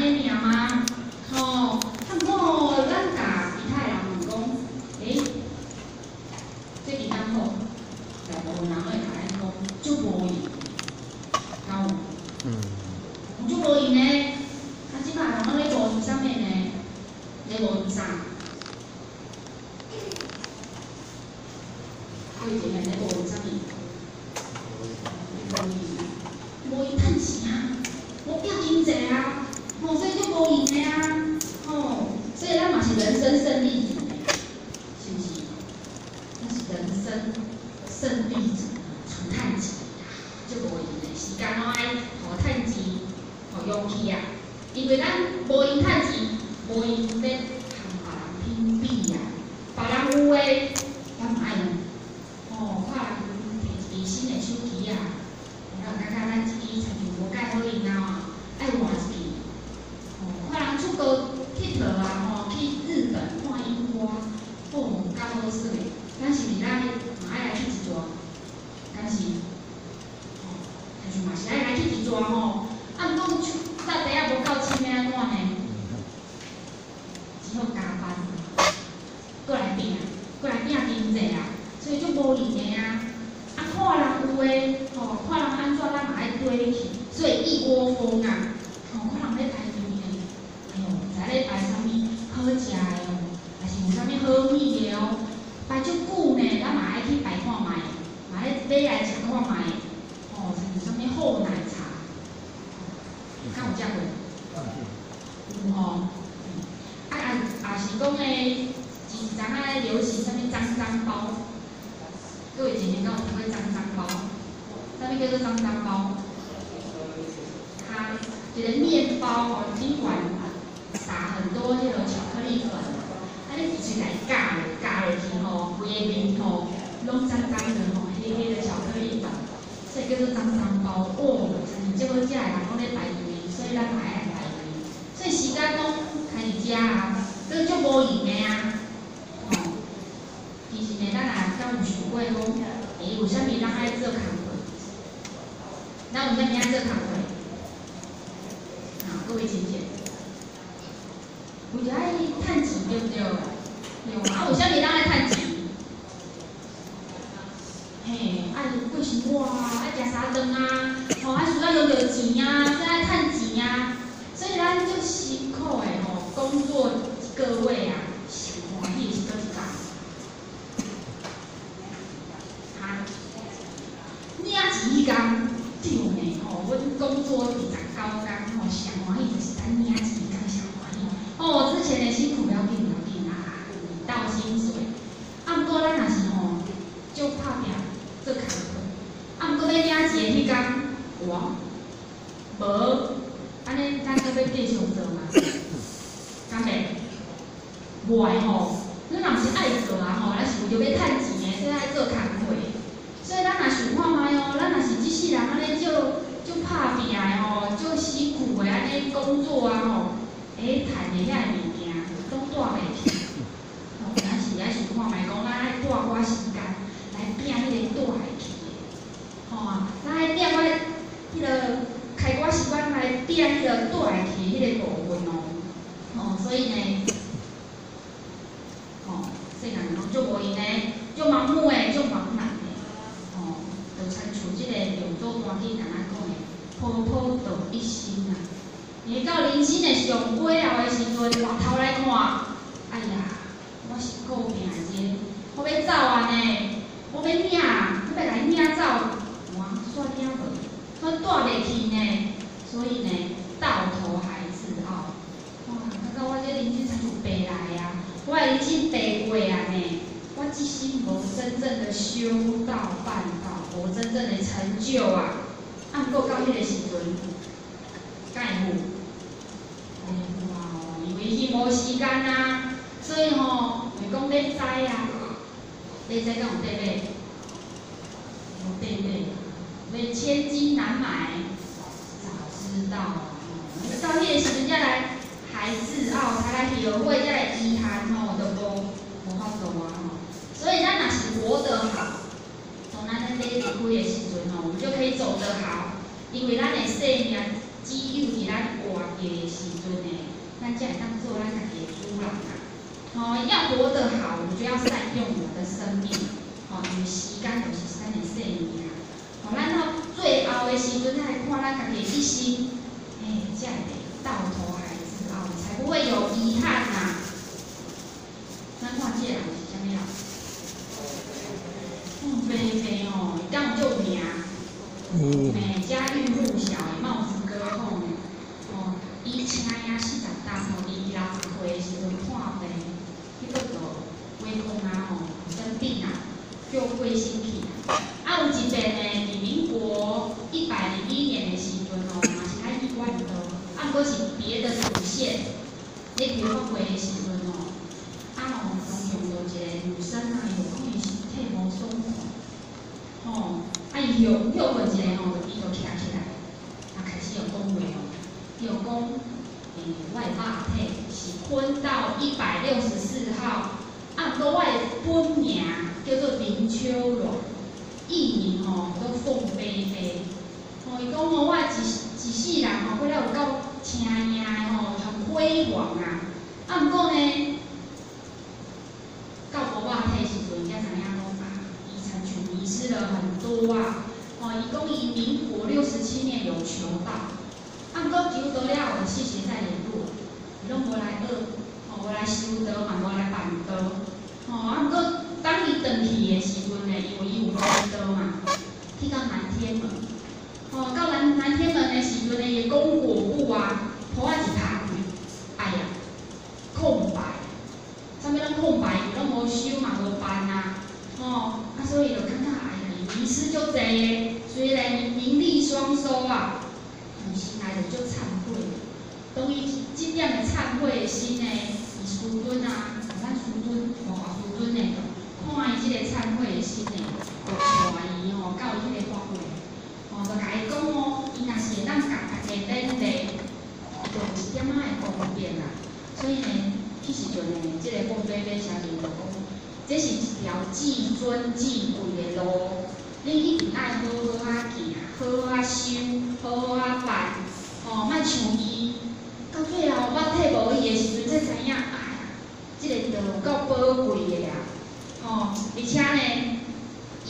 安尼尔吗？吼，啊不过咱甲其他人问讲，这几单好，大部分人会甲咱讲，足无用，敢有？足无用呢？啊，即摆人拢咧无用啥物呢？咧无用啥？我以前咧无用啥物？无用趁钱啊，无要经济啊，吼，所以就无用的啊，吼，所以咱嘛是人生胜利组的，是不是？咱是人生胜利组，纯趁钱，就无用的，时间拢爱互趁钱，互勇气啊，因为咱无用趁钱，无用要和别人拼比啊，别人有诶，咱嘛爱用，吼，看人摕一支新的手机啊。感觉咱自己亲像无介好用啊，爱换一支。哦，看人出国佚佗啊，吼，去日本看樱花，哦，介好耍的。咱是毋是咱嘛爱来去一撮？敢是？哦，但是嘛是爱来去一撮吼。啊，毋过搭地仔无够深要安怎呢？只好加班，过来拼经济啊，所以就无用的啊。啊，看人有诶，吼，看人安怎，咱嘛爱对去，所以一窝蜂啊，吼，看人咧排队呢，哎哟，毋知咧排啥物好食诶哦，还是有啥物好味诶哦，排足久呢，咱嘛爱去排看卖，嘛咧买来食看卖，吼，像是啥物厚奶茶，敢有食过？有吼，也是讲诶，前一阵仔流行啥物脏包。各位姐姐，敢有听过脏包？啥物叫做脏包？它一个面包哦，顶管撒很多迄个巧克力粉，啊，你直接来加落去吼，规个面吼拢脏脏的吼，黑黑的巧克力粉，所以叫做脏包。哦，真是足好食的人拢咧排队，所以咱嘛爱来排队。所以时间拢开始食啊，这足无用的啊。其实呢，咱也敢有想过讲，有啥物咱爱做工课？咱有啥物爱做工课？各位姐姐，为着爱趁钱对不对？对啊，有啥物咱爱趁钱？嘿，爱过生活啊，爱食三顿啊，吼，爱需要用着钱啊，所以爱趁钱啊。所以咱足辛苦的吼，工作各位啊，上欢喜是倒一工？领钱迄工，对呢吼，阮工作29工吼，上欢喜就是咱领钱迄工上欢喜。哦，之前的辛苦不要紧啊，到薪水。啊，毋过咱若是吼，就拍拼做工课，啊，毋过要领钱迄工，哇，无，安尼咱阁要继续做嘛？敢袂？袂吼，咱若是爱做啊吼，咱是为着要趁钱的，所以爱做工课。所以咱若想看卖哦，咱若是即世人安尼就拍拼的吼，就辛苦的安尼工作啊吼，趁的遐物件拢带袂去。吼，咱是爱想看卖讲，咱爱带寡时间来拼迄个带会去的。吼啊，咱爱拼我迄个开寡时间来拼迄个带会去迄个部分哦。吼，所以呢，吼，细汉拢足无用的，足盲目的，足茫然。就亲像即个龙舟单机，敢若讲的，普普度一生啊。伊到人生的上尾后的时阵，回头来看，哎呀，我是够拼者，我要走啊呢，我要领，我要来领走，哇，煞领无，我带袂去呢，所以呢，到头还自傲。哇，感觉我这人生才有白来啊，我的人生白过啊呢。我即生无真正的修道办道，无真正的成就啊！啊，毋过到迄个时阵，敢会有？哇哦，因为伊无时间啊，所以吼，袂讲要知啊，要知敢有得买？无得买，要千金难买，早知道啊！到迄个时阵才来还自傲，才来学会，才来遗憾吼，都无法度啊吼。所以咱若是活得好，从咱在离开的时阵吼，我们就可以走得好，因为咱的生命只有伫咱活着的时阵咱才会当做咱家己的主人啊。要活得好，我们就要善用我们的生命。因为时间就是咱的生命啊。咱到最后的时阵，才看咱家己的一生，才会到头还自傲，才不会有遗憾呐。咱看这人是啥物人？白白伊敢有做名？家喻户晓的帽子歌吼伊请呀40担伊60岁的时阵看病，迄个就胃痛啊生病啊，就过身去。有一遍呢，伫民国101年的时阵嘛是爱医院的，毋过是别的主线，咧开发会的时阵中用到一个女生啊，伊就讲伊身体无爽快，伊用过一个伊就徛起来，开始讲话伊就讲，我的肉体是昏到164号，毋过我的本名叫做林秋鸾，艺名叫凤飞飞。伊讲我一世人过了有够青颖的很辉煌啊。毋过呢，到无肉体时阵，才知影讲遗产权遗失了很多啊。伊讲伊民国67年有求到，毋过求得了后，谢谢再联络，伊拢无来无来收道嘛，无来办道。毋过当伊转去的时阵呢，因为伊有开刀嘛，去到南天门。到南天门的时阵呢，伊功果布啊，铺啊一拍开，哎呀，空白，啥物拢空白，伊拢无收嘛，无办啊。所以就感觉哎呀，伊遗失足侪个，虽然名利双收啊，但心内就足忏悔。当伊即点的忏悔的心呢，伊师尊啊，咱师尊，师尊呢，看伊即个忏悔的心呢，就带伊到伊迄个法会，就甲伊讲伊若是会当家己练练，就有一点仔的方便啦。所以呢，迄时阵呢，即个凤飞飞小姐就讲，这是一条至尊至贵的路，你一定爱好好啊行，好好啊修，好好啊办，莫像伊。到最后，我体无伊的时阵，才知影，哎呀，即个道有够宝贵的啊！而且呢，伊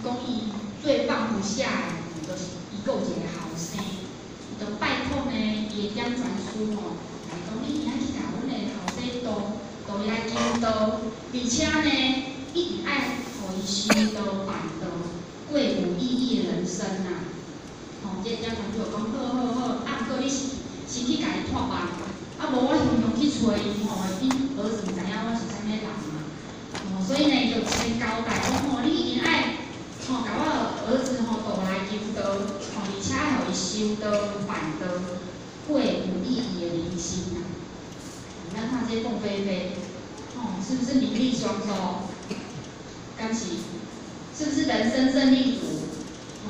讲伊最放不下的，就是伊有一个后生，伊就拜托呢，伊的点传师来讲你今仔去甲阮的后生道伊来求道，而且呢，一定爱互伊修道办道，过有意义的人生啊！这点传师就讲好，毋过你先去甲伊托办，无我雄雄去找伊因儿子毋知影我是啥物人嘛，所以呢，伊就先交代讲你一定爱甲我儿子倒来求道，而且爱互伊修道办道，过有意义的人生啊！咱看这凤飞飞，是不是名利双收？敢是？是不是人生胜利组？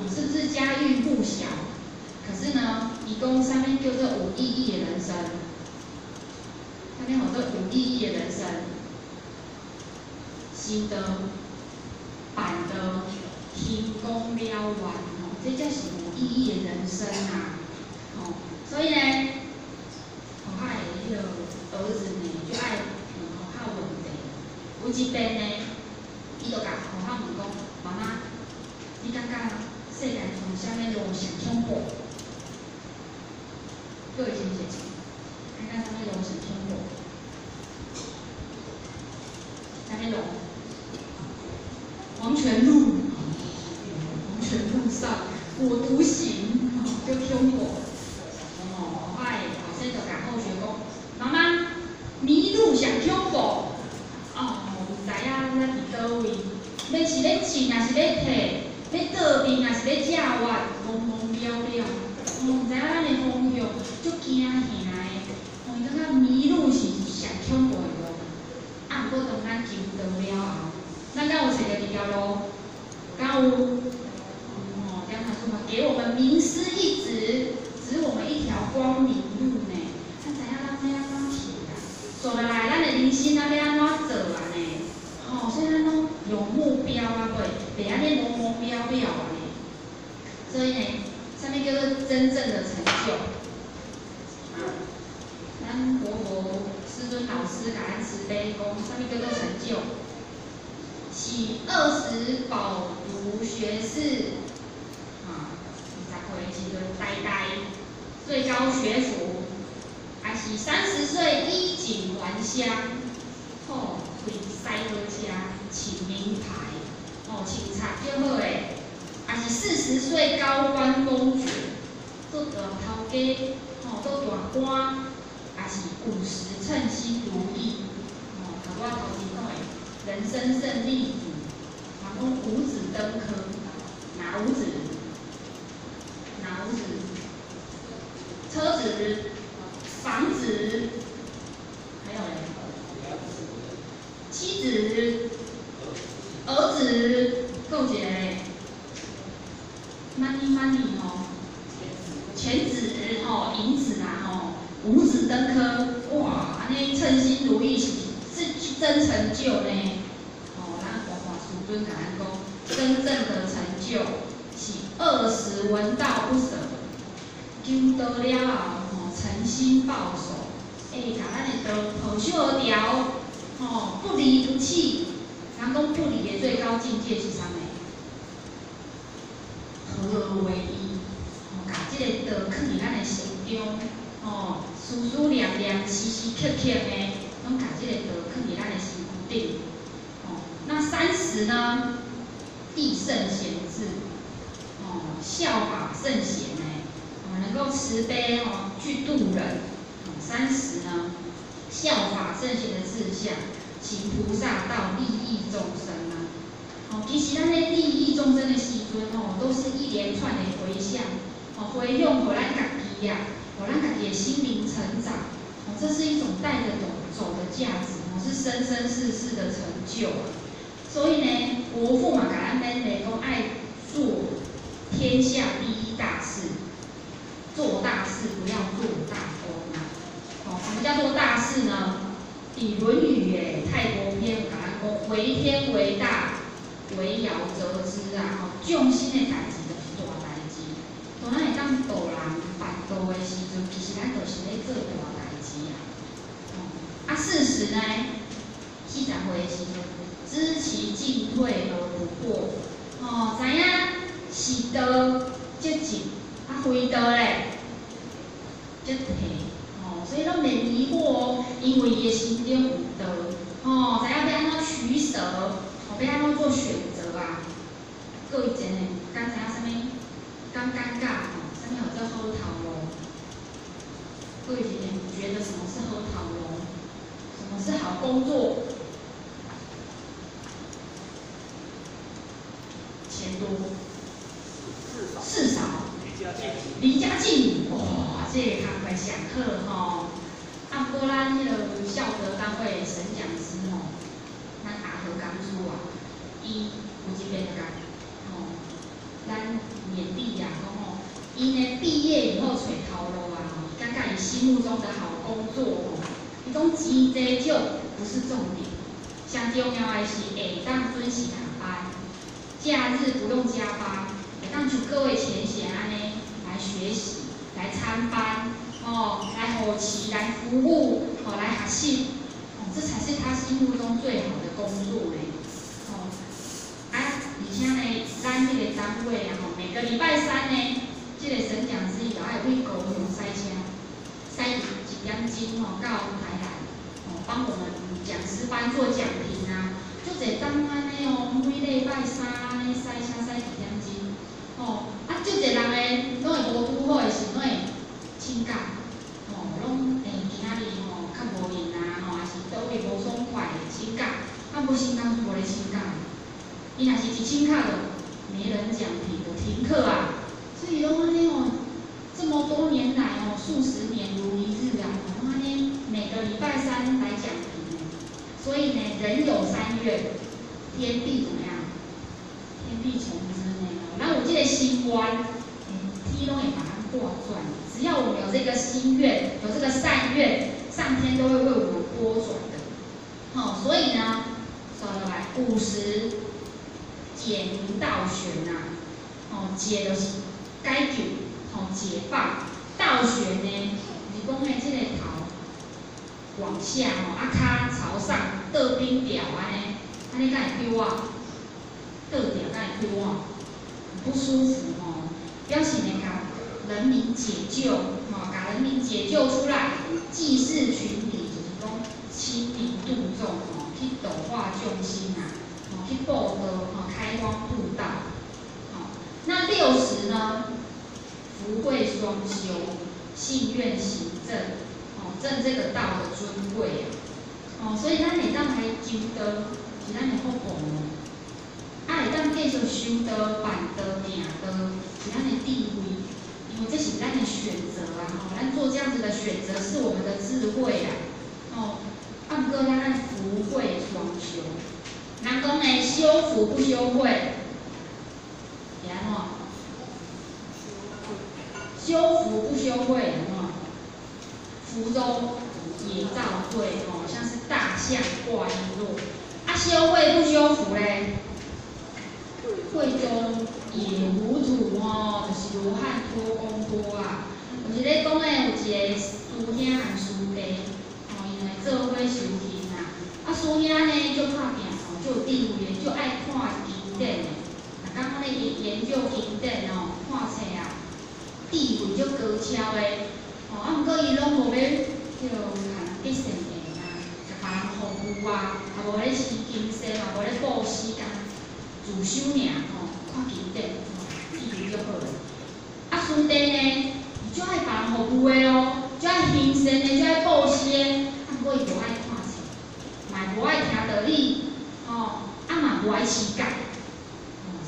是不是家喻户晓？可是呢，伊讲啥物叫做有意义的人生？啥物叫做有意义的人生？修道、办道、天公了愿，这才是有意义的人生啊！所以呢，他的迄个儿子呢，就爱问他问题。有一遍呢，伊就甲他问讲：妈妈，你感觉世界上啥物路上恐怖？各位先生，看看啥物路上恐怖？啥物路？黄泉路，黄泉路上我独行，就恐怖。我的后生就甲后学讲，妈妈，迷路上恐怖。唔知影咱伫倒位，要是咧进还是咧退，要倒面还是咧正弯，懵懵了了，唔知影咱的方向，足惊吓的。伊感觉迷路是上恐怖的路。毋过当咱求道了后，咱敢有找到一条路？敢有？这样他说嘛，给我们明师一指，指我们一条光明路呢。咱知影咱要安怎行啊？走落来，咱的人生要安怎做啊呢？所以咱拢有目标啊，袂安尼模模渺渺啊呢。所以呢，啥物叫做真正的成就？咱活佛老师甲咱慈悲讲，啥物叫做成就？是20饱读学士，啊，20岁的时阵呆呆，最高学府，还是30岁衣锦还乡，哦，开赛车车，请名牌，哦，穿插足好诶，还是40岁高官公爵，做大头家，哦，做大官，还是50称心如意，哦，甲我头前讲诶。人生胜利组，人讲五子登科，哪五子？哪五子？车子、房子，还有嘞，妻子、儿子，够一个嘞 ，money 吼，钱子吼，银子啊吼，五子登科，哇，安尼称心如意是真成就呢。咱华华师尊甲咱讲，真正的成就是20闻道不舍，求道了后，诚心报守，甲咱的道好小条，不离不弃。人讲不离的最高境界是啥物？合而为一，甲这个道藏伫咱的心中，思思念念、时时刻刻的，拢甲这个道藏伫咱的心顶。那30呢？地圣贤智，效法圣贤呢，能够慈悲去度人。30呢，效法圣贤的志向，行菩萨道，利益众生啊。其实咱咧利益众生的时阵都是一连串的回向，回向互咱家己呀，互咱家己的心灵成长。这是一种带着走的价值，是生生世世的成就啊。所以呢，国父嘛，甲咱勉励讲爱做天下第一大事，做大事不要做大功啊。什么叫做大事呢？以《论语》泰国篇甲咱讲，为天为大，为尧则之啊。众生的代志就是大代志，当咱会当导人办道的时阵，其实咱就是咧做大代志啊。40呢，40岁的时阵。知其进退而不过，知影是道即进，非道咧即退，所以拢袂迷惑因为伊的心中有道，知影要安怎取舍，要安怎做选择啊。搁以前呢，敢知影啥物？敢尴尬，啥物叫做好头路？搁以前觉得什么是好头路？什么是好工作？钱多，事少，离家近，哇，这个工课上好吼。不过咱迄个孝德单位沈讲师咱阿和讲师啊，伊有一边讲，咱勉励呀，讲伊呢毕业以后找头路啊，感觉伊心目中的好工作伊讲钱多少不是重点，上重要的是会当准时下班。假日不用加班，会当像各位前贤安尼来学习、来参班，来护持、来服务，来学习，这才是他心目中最好的工作嘞。而且呢，咱这个单位啊，每个礼拜3呢，这个沈讲师就爱为高雄塞车，塞1点钟到台南，帮我们讲师班做讲评啊。足侪当安尼每礼拜3安尼塞车塞2点钟，足侪人诶，拢会无拄好诶时，拢会请假，拢今仔日较无闲啊，还是倒位无爽快请假，无请假无咧请假，伊若是一请假就没人讲评，就停课啊。所以拢安尼这么多年来数十年如一日啊，拢安尼每个礼拜3来讲评。所以呢，人有3愿，天必怎么样？天必从之呢。咱有这个心愿，天拢会把它拨转。只要我们有这个心愿，有这个善愿，上天都会为我们拨转的。所以呢，说来50解民道玄呐，解就是解救，解放。道玄呢，是讲的这个头往下吼，脚朝上，倒冰调安尼敢会丢啊？倒调敢会丢啊？不舒服吼，表示呢，甲人民解救吼，甲人民解救出来，济世群体就是讲亲民度众吼，去度化众生啊，吼去布道吼，开荒布道。好，那60呢？福慧双修，信愿行正，哦，正这个道的尊贵啊，哦，所以咱会当来求道，是咱的福报哦。会当继续修道、办道、行道，是咱的智慧，因为这是咱的选择啊，吼，咱做这样子的选择是我们的智慧啊，哦，毋过咱爱福慧双修，人讲呢，修福不修慧，是安怎？修福不修慧，安怎？福中也造慧，哦，像是大象挂璎珞，啊，修慧不修福嘞？慧中也无土哦，就是罗汉托公托啊。就是咧讲咧，有一个师兄和师弟，哦，因为做伙修行啊。啊，师兄呢就拍拼哦，就有智慧，就爱看经典的。啊，刚刚咧研究经典哦，看册啊，智慧就高超的。哦，啊，毋过伊拢无要叫人去善言啊，甲别人服务啊，也无咧施金身，也无咧布施甲。自修尔吼，看经典，智慧就好了。啊，师弟呢，伊就爱别人服务的哦，就爱行善的，就爱布施的。啊，不过伊无爱看册，嘛无爱听道理，哦，啊嘛无爱施教。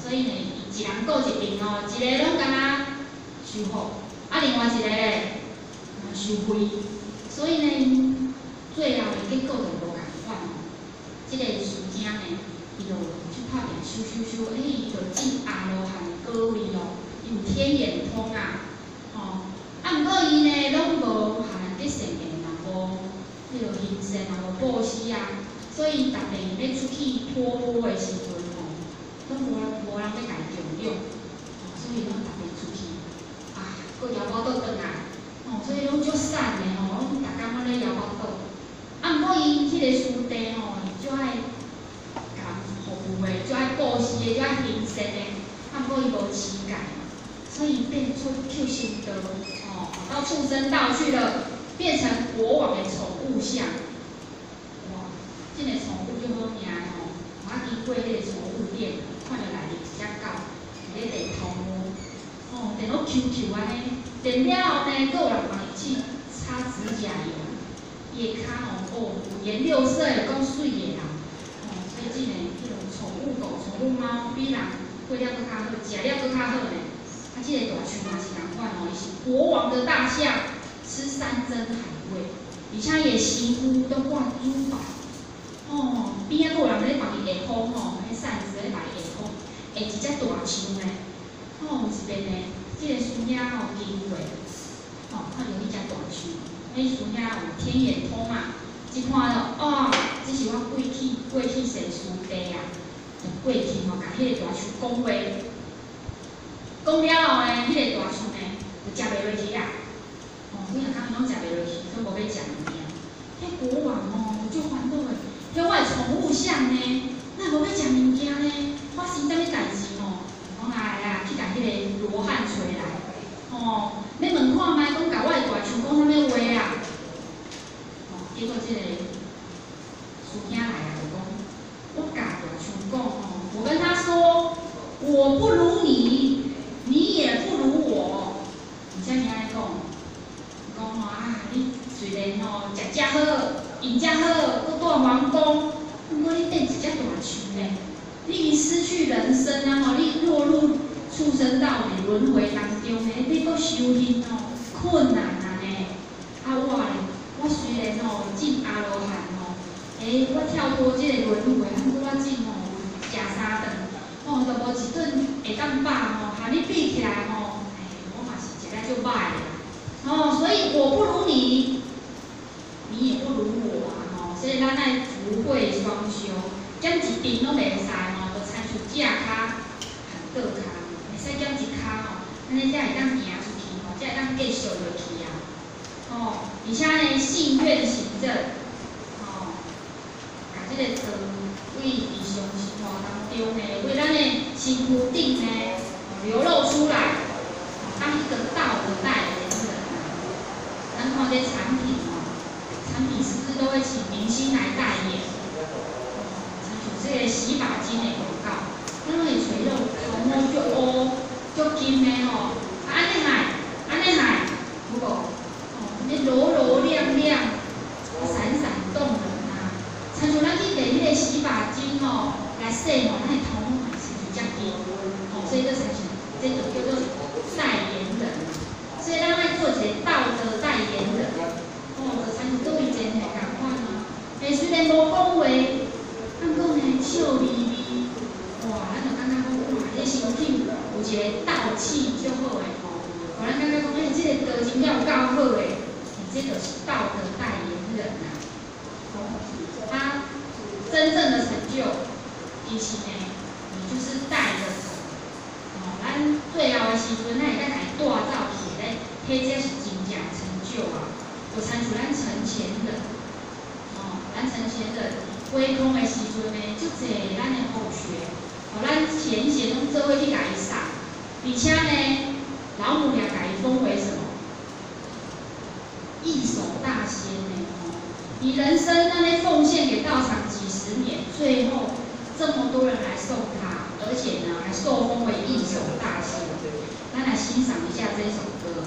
所以呢，伊一人顾一边哦，一个拢敢若修福，啊，另外一个咧修慧。所以呢，最后的结果就无共款哦。这个师兄呢，伊就去拍拼修，伊就进阿罗汉的果位咯，伊有天眼通啊，吼。啊，毋过伊呢，拢无学人去善言，嘛无迄落行善，嘛无布施啊，所以逐遍要出去托钵的时阵吼，拢无人要家重用，所以拢逐遍出去，啊，搁摇包倒转来，吼，所以拢足瘦的吼，拢逐工拢咧摇包倒。啊，毋过伊迄个师弟吼，伊就爱。就爱布施的，就爱行善的，啊，不过伊无乞丐，所以变出去修道，哦，到畜生道去了，变成国王的宠物像。哇，这个宠物就好命哦，我经过迄个宠物店，看到内面一只狗，伫咧地头摸，哦，电到 QQ 安尼，电了后呢，佫有人帮伊去擦指甲油，伊的骹哦，五颜六色的，够水的啦，哦，所以这个。宠物狗、宠物猫比人过了佫较好，食了佫较好呢。啊，这个大树嘛是同款哦，伊是国王的大象，吃山珍海味，而且伊的皮肤都挂珠宝。哦，边仔佫有人咧帮伊下风哦，迄扇子咧帮伊下风，下一只大树呢。哦，有一遍呢，这个孙仔哦经过，哦看到迄只大树，迄孙仔有天眼通啊，一看到哦，这是我过去先师弟啊。过去吼，甲迄个大树讲话，讲了后呢，迄个大树呢就食袂落去啊。哦，每下工拢食袂落去，都无要食物件。迄国王哦，就烦恼诶，迄我诶宠物像呢，那无要食物件呢？发生啥物代志哦？讲来啊，去甲迄个罗汉找来。哦，你问看觅，讲甲我诶大树讲啥物话啊？哦，结果即个师兄来啊，就讲，我甲大树讲哦。我跟他说，我不如你，你也不如我。你像你安尼讲，讲吼啊，你虽然吼食遮好，用遮好，搁住皇宫，不过你变一只大树呢，你已经失去人生啊！吼，你落入畜生道的轮回当中呢，你搁修行哦，困难啊呢。啊我虽然吼进阿罗汉吼，我跳脱这个轮回，不过我进吼。食三顿，哦，都无一顿会当饱吼，和你比起来吼，我嘛是食了足歹的，哦，所以我不如你，你也不如我啊，吼，所以咱爱福慧双修，减一边拢袂使吼，就参出正骹和倒骹，袂使减一骹吼，安尼才会当行出去吼，才会当继续落去啊，哦，而且呢，信愿行正，即个肠胃日常生活当中呢，为咱的身躯顶呢流露出来，当一个道的代言人。咱看这产品产品是不是都会请明星来代言？像这个洗发精的广告，咱拢会找迄种头毛足乌、足金的吼，安尼海，有无？那柔柔亮亮、闪闪动人啊！亲像咱去买迄个洗发精来洗咱的头毛是比较金，所以这才是这就叫做代言人。所以咱爱做一个道德代言人，就参像各位真系共款虽然无讲话，咱讲呢笑眯眯，哇，咱就感觉讲哇，这身体有一个道气足好诶互咱感觉讲这个德行了有够好诶，这就是道德代言人他真正的成就，其实呢，你就是带着走。咱最后的时阵，咱会当来大造起来，迄这是真正成就啊！就参像咱成前人，咱成前人归空的时阵呢，足侪咱的后学，咱前贤拢做伙去甲伊送，而且呢，老母娘甲伊封为什么？一手大仙呢！你人生那咧奉献给道场几十年，最后这么多人来送他，而且呢还受封为一手大仙。咱来欣赏一下这首歌。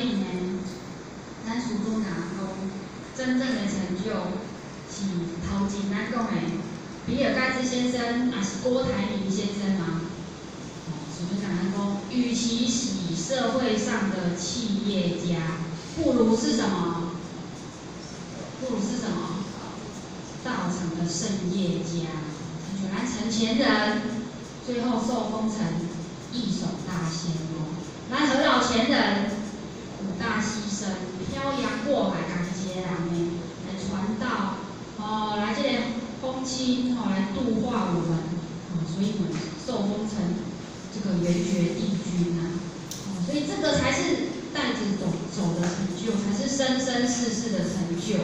以呢，咱师祖讲讲，真正的成就是头前咱讲的比尔盖茨先生，还是郭台铭先生嘛。师祖讲讲，与其是社会上的企业家，不如是什么？不如是什么？道场的圣业家，就咱成前人，最后受封成一手大仙哦。咱何老前人苦大牺牲，漂洋过海，家己一个人呢，来传道来这个封亲来度化我们所以我们受封成这个元觉帝君所以这个才是带着走的成就，才是生生世世的成就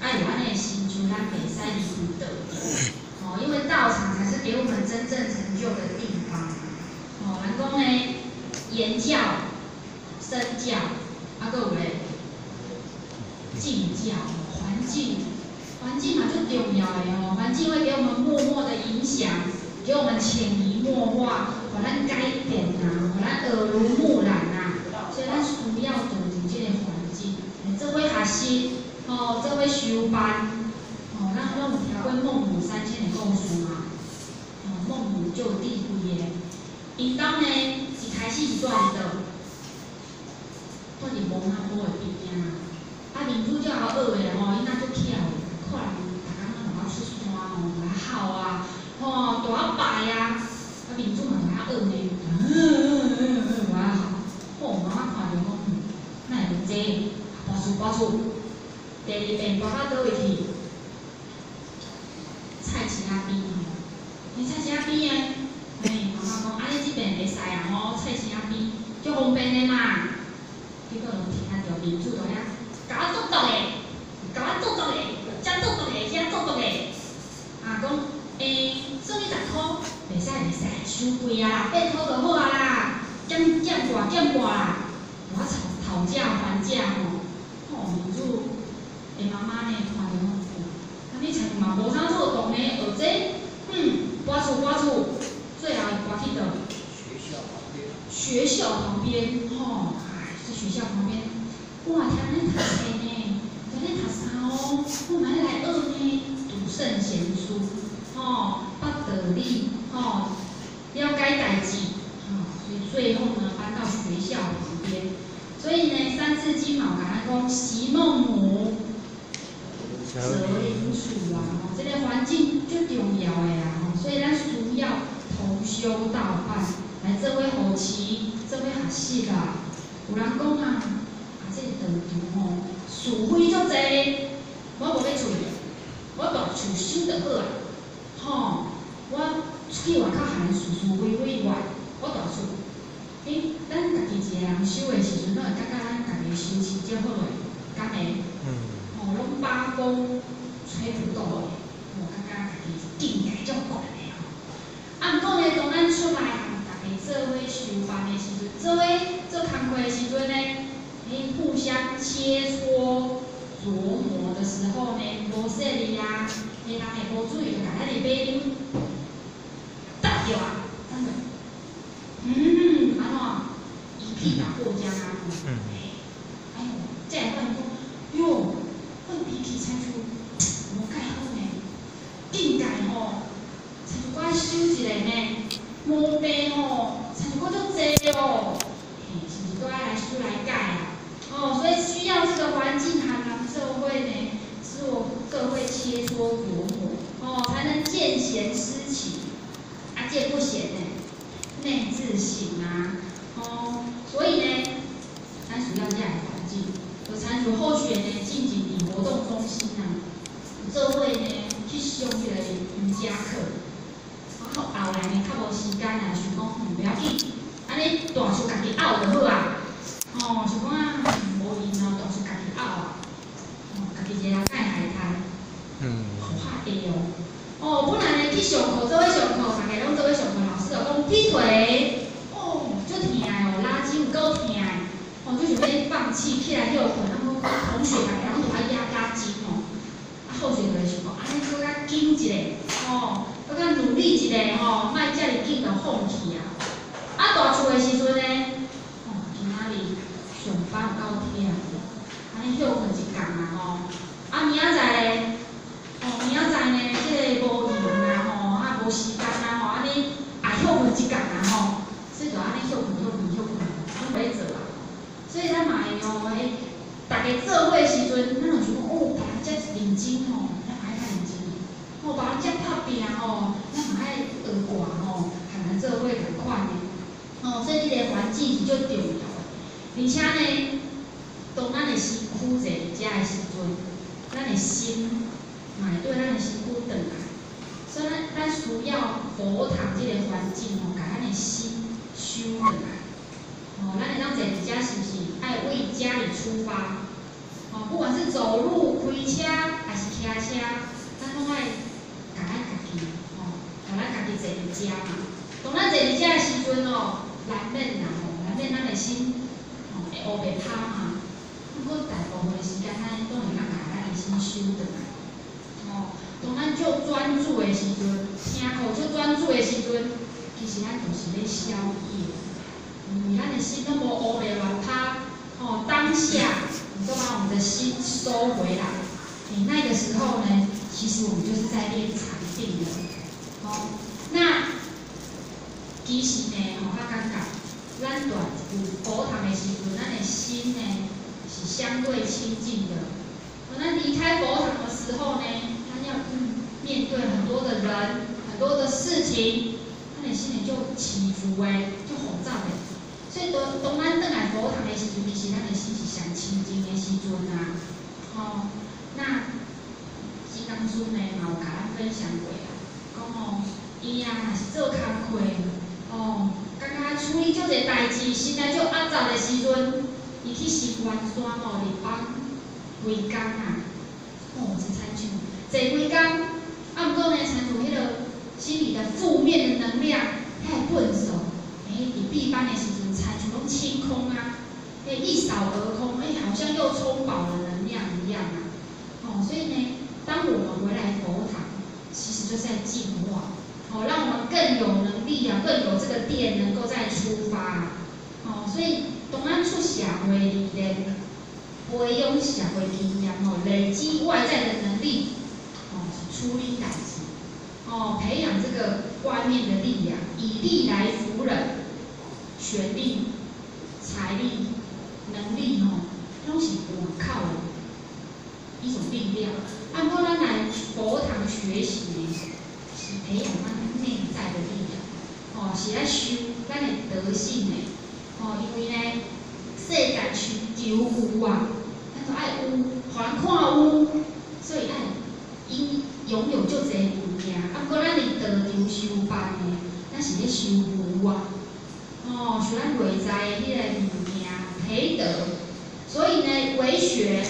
爱有安尼的心，就咱袂使离开道因为道场才是给我们真正成就的地方人讲呢，言教、身教，搁有咧敬教，环境嘛最重要的环境会给我们默默的影响，给我们潜移默化，互咱改变互咱耳濡目染所以咱需要住这个环境。做伙学习做伙修班咱拢有听过孟母三迁的故事嘛？孟母就地位的，因兜呢一开始是住伫倒？住伫无那好的边仔面主角好学的因仔足巧的，看人逐工都来出山来孝大拜面主嘛来学呢，来孝，妈妈看着讲，哪会这？搬厝，第二遍搬到倒位去？菜市仔边菜市仔边妈妈讲，安尼即边袂使菜市仔边足方便的嘛。结果听到面主在遐，甲我做的，遮做的，遐做的，讲算你10箍，袂使，伤贵8箍就好啦，减半啦，我讨价还价面主的妈妈呢看着讲，你菜嘛无啥做动呢，学这搬厝，最后搬去倒？学校旁边在学校旁边，我也听恁读册呢，在恁读啥我嘛来学呢，读圣贤书捌道理了解代志所以最后呢搬到学校旁边。所以呢，《三字经》嘛，甲咱讲习孟母，择邻处这个环境最重要的所以咱需要同修道伴，来做伙学习，做伙学习有人讲这个道场是非足济，我无要出去，我大厝收就好我出去外口和人是非以外，我大厝。咱家己一个人修的时阵，拢会感觉咱家己修持较好诶，敢会？拢八风吹不动的，感觉家己境界足悬的毋过呢，当咱出来大家做伙修班的时阵，做伙做工课的时阵呢，互相切磋琢磨的时候呢，无说哩人会无注意，就甲咱的马铃搭着真的。安怎？一屁打过江这会讲，哟，阮脾气采取无介好呢，境界采取我修一个呢，毛病采取我足济是不是都要来修来改所以需要这个环境和人社会呢，社会切磋琢磨才能见贤思齐见不贤呢。内自省所以呢，咱需要这样的环境。有参与后续呢，进行伫活动中心做伙呢去上迄个瑜伽课。后来呢，较无时间想讲不要紧，安尼大厝家己拗就好想讲无闲大厝家己拗家己一个人爱海滩，拍地本来呢去上课，做伙上课，大家拢做伙上课，老师就讲劈腿，足疼的拉筋有够疼的，就想要放弃起来休困，同学大家拢在拉筋后学就会想讲，安尼搁较紧一个，搁较努力一个莫遮尔紧就放弃啊大厝的时阵呢，今仔日上班到忝，安尼休困一工啊吼，啊明仔载咧，明仔载呢，即个无闲啊吼，啊无时间啊吼，安尼也休困一工啊吼，所以就安尼休困，拢袂做啊。所以咱嘛会用诶，大家做伙的时阵，咱就想讲别人遮认真吼，咱嘛爱较认真。别人遮拍拼吼，咱嘛爱学挂吼，和人做伙共款的。所以这个环境是最重要的。而且呢，当咱的身躯坐伫遮的时阵，咱的心嘛会对咱的身躯转来。所以咱需要佛堂这个环境吼，把咱的心收转来。咱会当坐伫遮是不是爱为家里出发？不管是走路、开车还是骑车，咱拢爱甲咱家己，甲咱家己坐伫遮嘛。当咱坐伫遮的时阵难免咱的心会黑白拍嘛。不过大部分的时间，咱都会当把咱的心收转来。当咱足专注的时阵，听课足专注的时阵，其实咱就是咧宵夜。咱的心都无黑白乱拍，当下你都把我们的心收回来。那个时候呢，其实我们就是在练禅定了。那其实呢，较感觉，咱有佛堂的时阵，咱的心呢是相对清净的。咱离开佛堂的时候呢，咱要面对很多的人、很多的事情，咱的心里就起伏就浮躁所以当咱转来佛堂的时阵，其实咱的心是上清净的时阵啊。那金刚师呢，嘛有甲咱分享过啊，讲伊若是做工课，感觉处理足侪代志，心内足压杂的时阵，伊去神元山日帮规工啊，真惨像坐规工，毋过呢，参像迄个心里的负面的能量太笨手，伫闭班的时阵，参像拢清空啊，一扫而空，好像又充饱了能量一样啊。所以呢，当我们回来佛堂，其实就是在净化，让我们更有能力啊，更有这个电能够再出发。所以当咱出社会历练，培养社会经验，累积外在的能力，是处理代志，培养这个外面的力量，以力来服人，权力、财力、能力，拢是外靠的一种力量。不过咱来佛堂学习呢，是培养咱内在的力量，是来修咱的德性的。因为呢，世界求有啊，咱就爱有，互人看有，所以爱拥有足侪物件。不过咱伫道场修办呢，咱是咧修福啊，是咱内在的迄个物件培德。所以呢，为学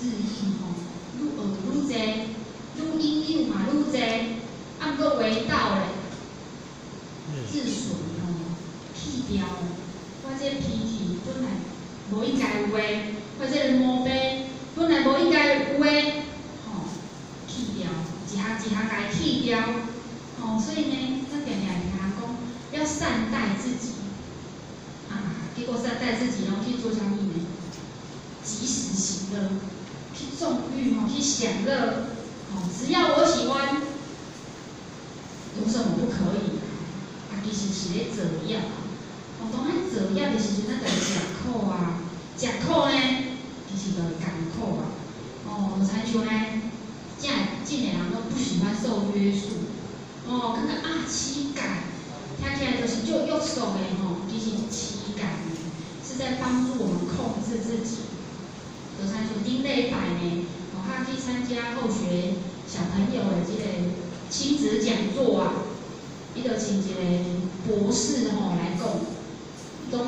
日益愈学愈侪，愈应用嘛愈侪。不过为道咧，自损去掉。我这脾气本来无应该有诶，或者个毛病本来无应该有诶，去掉，一项一项甲伊去掉。所以呢，咱常常听人讲要善待自己，结果善待自己，然后去做啥物呢？及时行乐，去纵欲去享乐，只要我喜欢，有什么不可以？其实是咧造业。当咱造业的时阵，咱就会吃苦啊，吃苦呢，其实就会艰苦啊。就亲像呢，真个人都不喜欢受约束，感觉乞丐，听起来就是就约束的其实乞丐是在帮助我们控制自己。就亲像顶礼拜呢，他去参加后学小朋友的这个亲子讲座啊，伊就请一个博士来讲。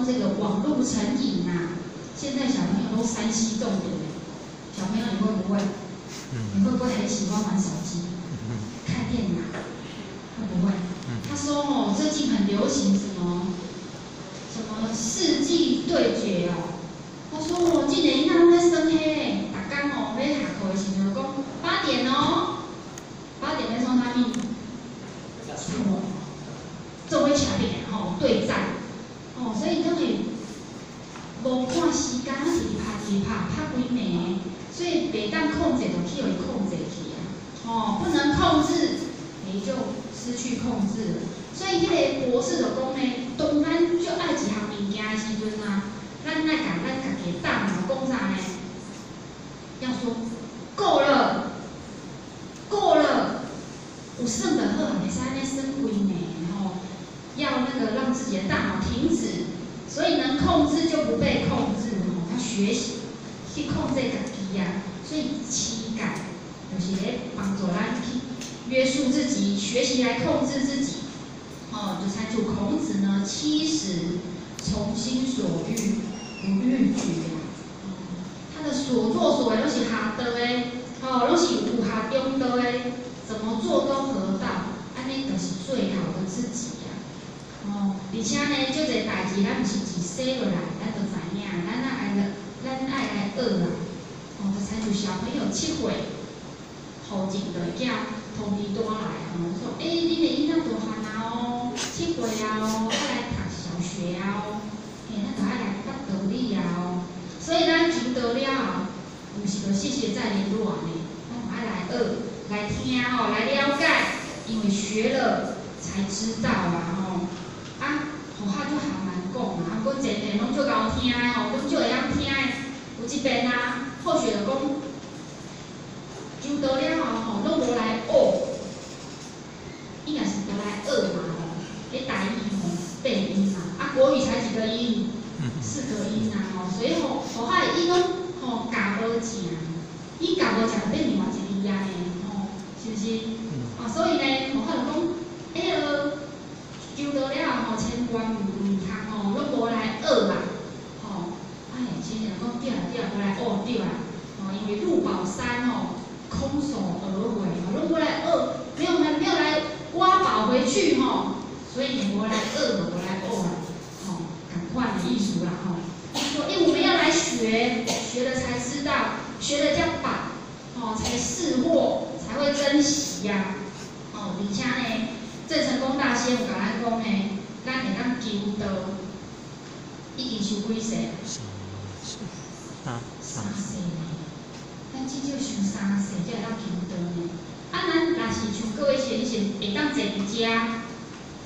这个网络成瘾啊，现在小朋友都3C 中毒小朋友你会不会？你会不会很喜欢玩手机、看电脑？会不会？他说最近很流行什么世纪对决他说今年囡仔拢在耍迄个，大家要下课的时候讲8点8点在创啥物？错，做伙吃饼随拍几暝，所以袂当控制就去互伊控制去啊。哦，不能控制，你就失去控制了。所以迄个博士就讲呢，当咱就爱一项物件的时阵啊，咱爱甲咱家己的大脑讲啥呢？要说够了，够了，有算就好，袂使安尼算规暝吼。要那个让自己的大脑停止，所以能控制就不被控制吼。要学习去控制家己呀，所以七感就是咧帮助咱去约束自己，学习来控制自己。哦，就参照孔子呢，7时从心所欲，不逾矩呀。他的所作所为都是合道的，哦，都是有合中道的，怎么做都合道，安尼就是最好的自己呀。哦，而且呢，就这代志，咱毋是自细落来，咱就知影，咱爱来学啦。哦，就参照小朋友7岁，后进就会叫通知单来，说，恁的囡仔大汉啊哦，7岁啊哦，爱来读小学啊哦，咱就爱来捌道理啊哦。所以咱求道了后，毋是就谢谢再联络呢，咱就爱来学，来听哦，来了解，因为学了才知道啊吼。啊，学校就还难讲啊，啊，佫前面拢足够听的吼，拢足会晓听的。有一遍啊，后学就讲，求道了后吼，拢无来学，应该是无来学嘛吼。迄台语吼8音嘛，啊国语才几个音，4个音啊吼，所以吼学校的音拢吼教无正，伊教无正就变另外一个字啊呢吼，是不是？所以呢，学校就讲，求道了后吼，千万毋通吼，拢无来学啦，吼，先生讲对啦，无来学对啦，吼，因为入宝山吼，空手而回，拢无来学，没有来挖宝回去吼，所以也无来学嘛，无来学啦，吼，赶快的意思啦吼。说，我们要来学，学了才知道，学了叫宝，哦，才识货，才会珍惜呀。哦，而且呢，郑成功大仙有甲咱讲呢，咱会当求道，已经修几世？3世呢。咱至少修3世才会当求道呢。啊，咱若是像各位先生会当坐伫遮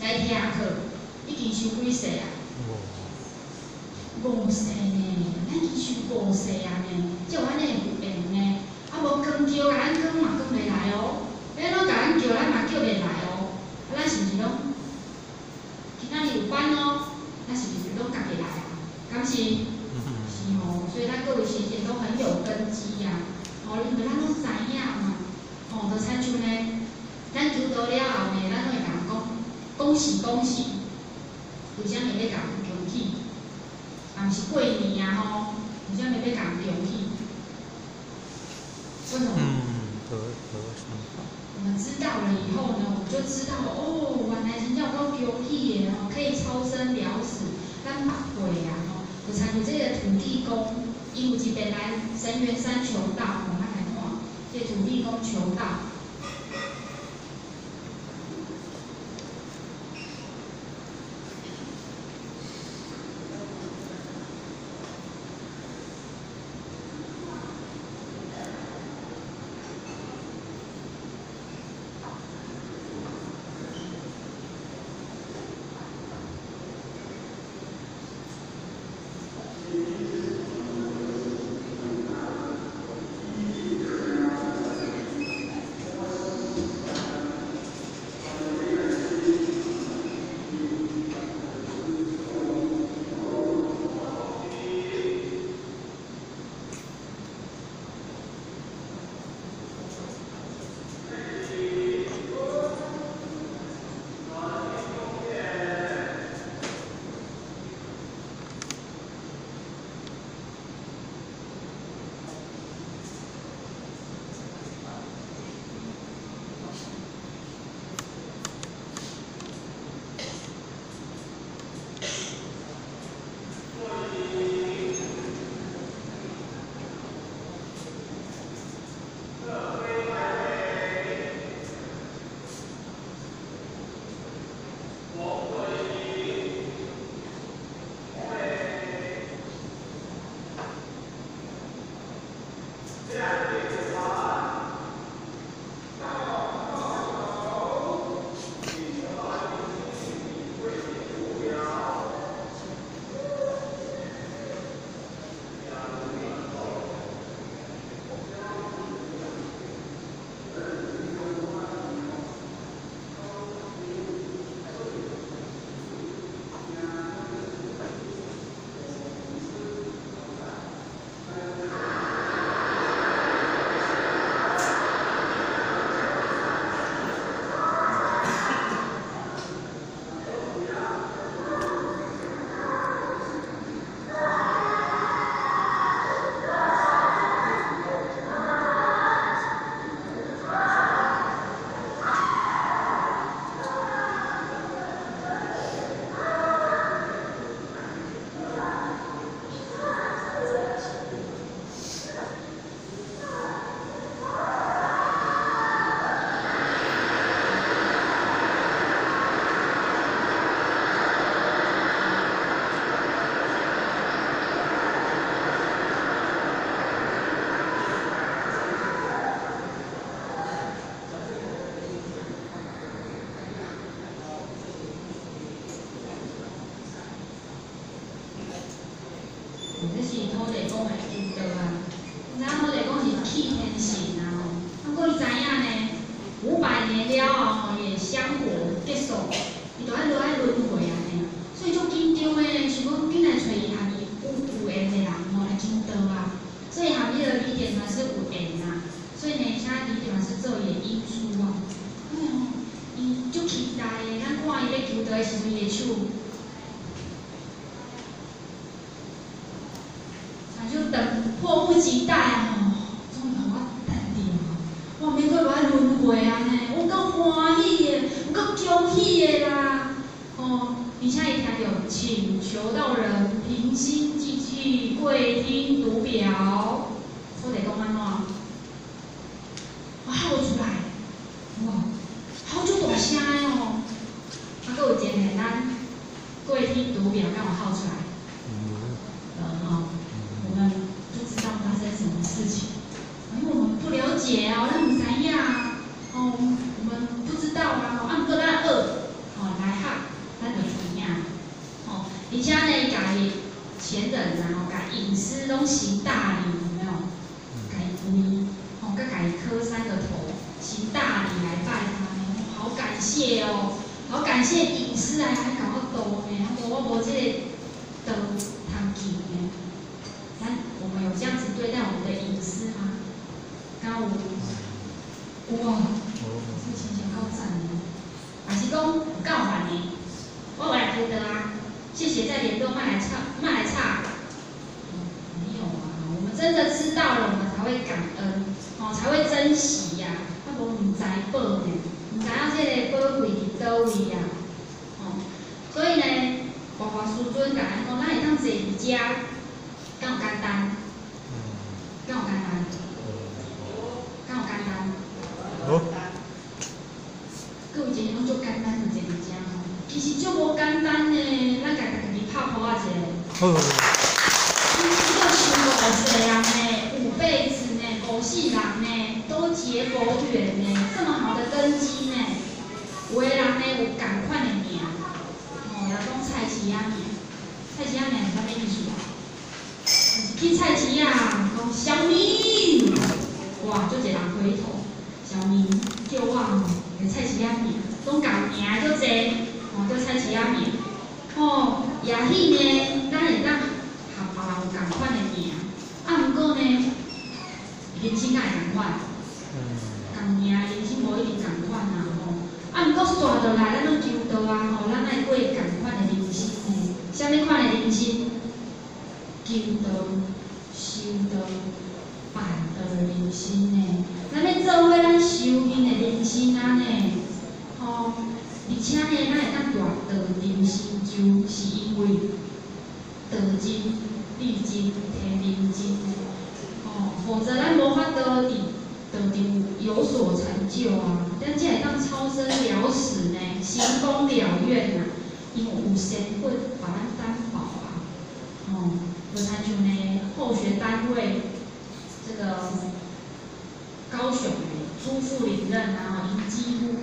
来听课，已经修几世啊？5世呢，咱已经修5世啊呢，才有安尼的有缘呢。啊，无光叫，甲咱光嘛光袂来哦。要拢甲咱叫，咱嘛叫袂来哦。啊，咱是毋是拢今仔日有班哦？咱是毋是拢家己来啊？敢是？是哦，所以咱各位先生都很有根基呀。哦，因为咱拢知影嘛。哦，就参像呢，咱求道了后呢，咱拢会甲人讲恭喜恭喜。为啥物要甲人恭喜？啊，是过年啊吼，为啥物要甲人恭喜？为什么？我们知道了以后呢，我们就知道哦，原来真正有够恭喜的哦，可以超生了死，咱捌会啊吼。就参像这个土地公，伊有一遍来神元山求道，我们来看，这土地公求道。不及待啊！终于我等到，我免阁落来轮回啊呢，我够欢喜的，我够恭喜的啦！而且伊听到，请求道人平心静气，跪听读表。我得讲安怎？我喊出来，哇，好就大声的哦！啊，阁有一个咱跪听读表，让我喊出来。我们不知道发生什么事情，因为我们不了解啊，咱唔知影啊，我们不知道啊，啊，不过咱学，来学，咱就知影，而且呢，家己前人啊，甲隐私拢行大礼，有没有？家跪，甲家己磕3个头，行大礼来拜他，好感谢哦，好感谢隐私来甲我度呢，我无这个道通记呢。我们有这样子对待我们的隐私吗？刚有，哇，这情形够赞的，还是讲有够烦的？我有来回答啊，谢谢再联络麦来差。没有啊，我们真的知道了，我们才会感恩，才会珍惜呀。啊，无唔知宝呢，唔知影这个宝贵伫倒位呀。所以呢，活佛师尊甲咱讲，咱会当坐伫遮。敢有简单？敢有简单？敢有简单？好。各位一个拢足简单的一个家吼，其实足无简单呢，咱家己拍破啊一个。好。你这个想5世人呢，5辈子呢，5世人呢，都结佛缘呢，这么好的根基呢，有的人呢有同款的名，也讲菜市仔名，菜市仔名是啥物意思？去菜市啊，讲小明，哇，足侪人回头，小明叫我个菜市仔名，拢共名足侪，叫菜市仔名。也许呢，咱会当合别人有共款的名，毋过呢，人生也会共款，共名人生无一定共款啊，毋过煞倒来，咱拢求道啊，咱爱过共款的人生呢，啥物款的人生？求道、修道、办道的人生呢，咱要做伙咱修行的人生啊呢，而且呢，咱会当大道人生就是因为道经、律经、天命经，否则咱无法度伫道场有所成就啊，咱才会当超生了死呢，行功了愿呐，因为有神会把咱担保啊，就参像呢，候选单位这个高雄的朱富林任啊，因几乎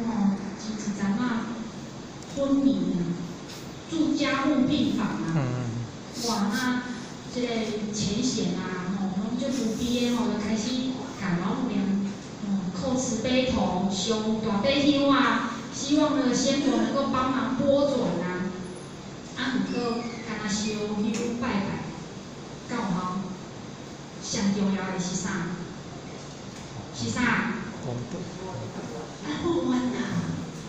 几阵啊昏迷啊，住加护病房啊，哇，那这个浅显啊，拢就不毕业就开始甲老母娘叩慈悲头，上大悲香啊，希望那个仙佛能够帮忙拨转啊，毋过干那烧香拜拜。够吼，上重要的是啥？是啥？爱发愿啊！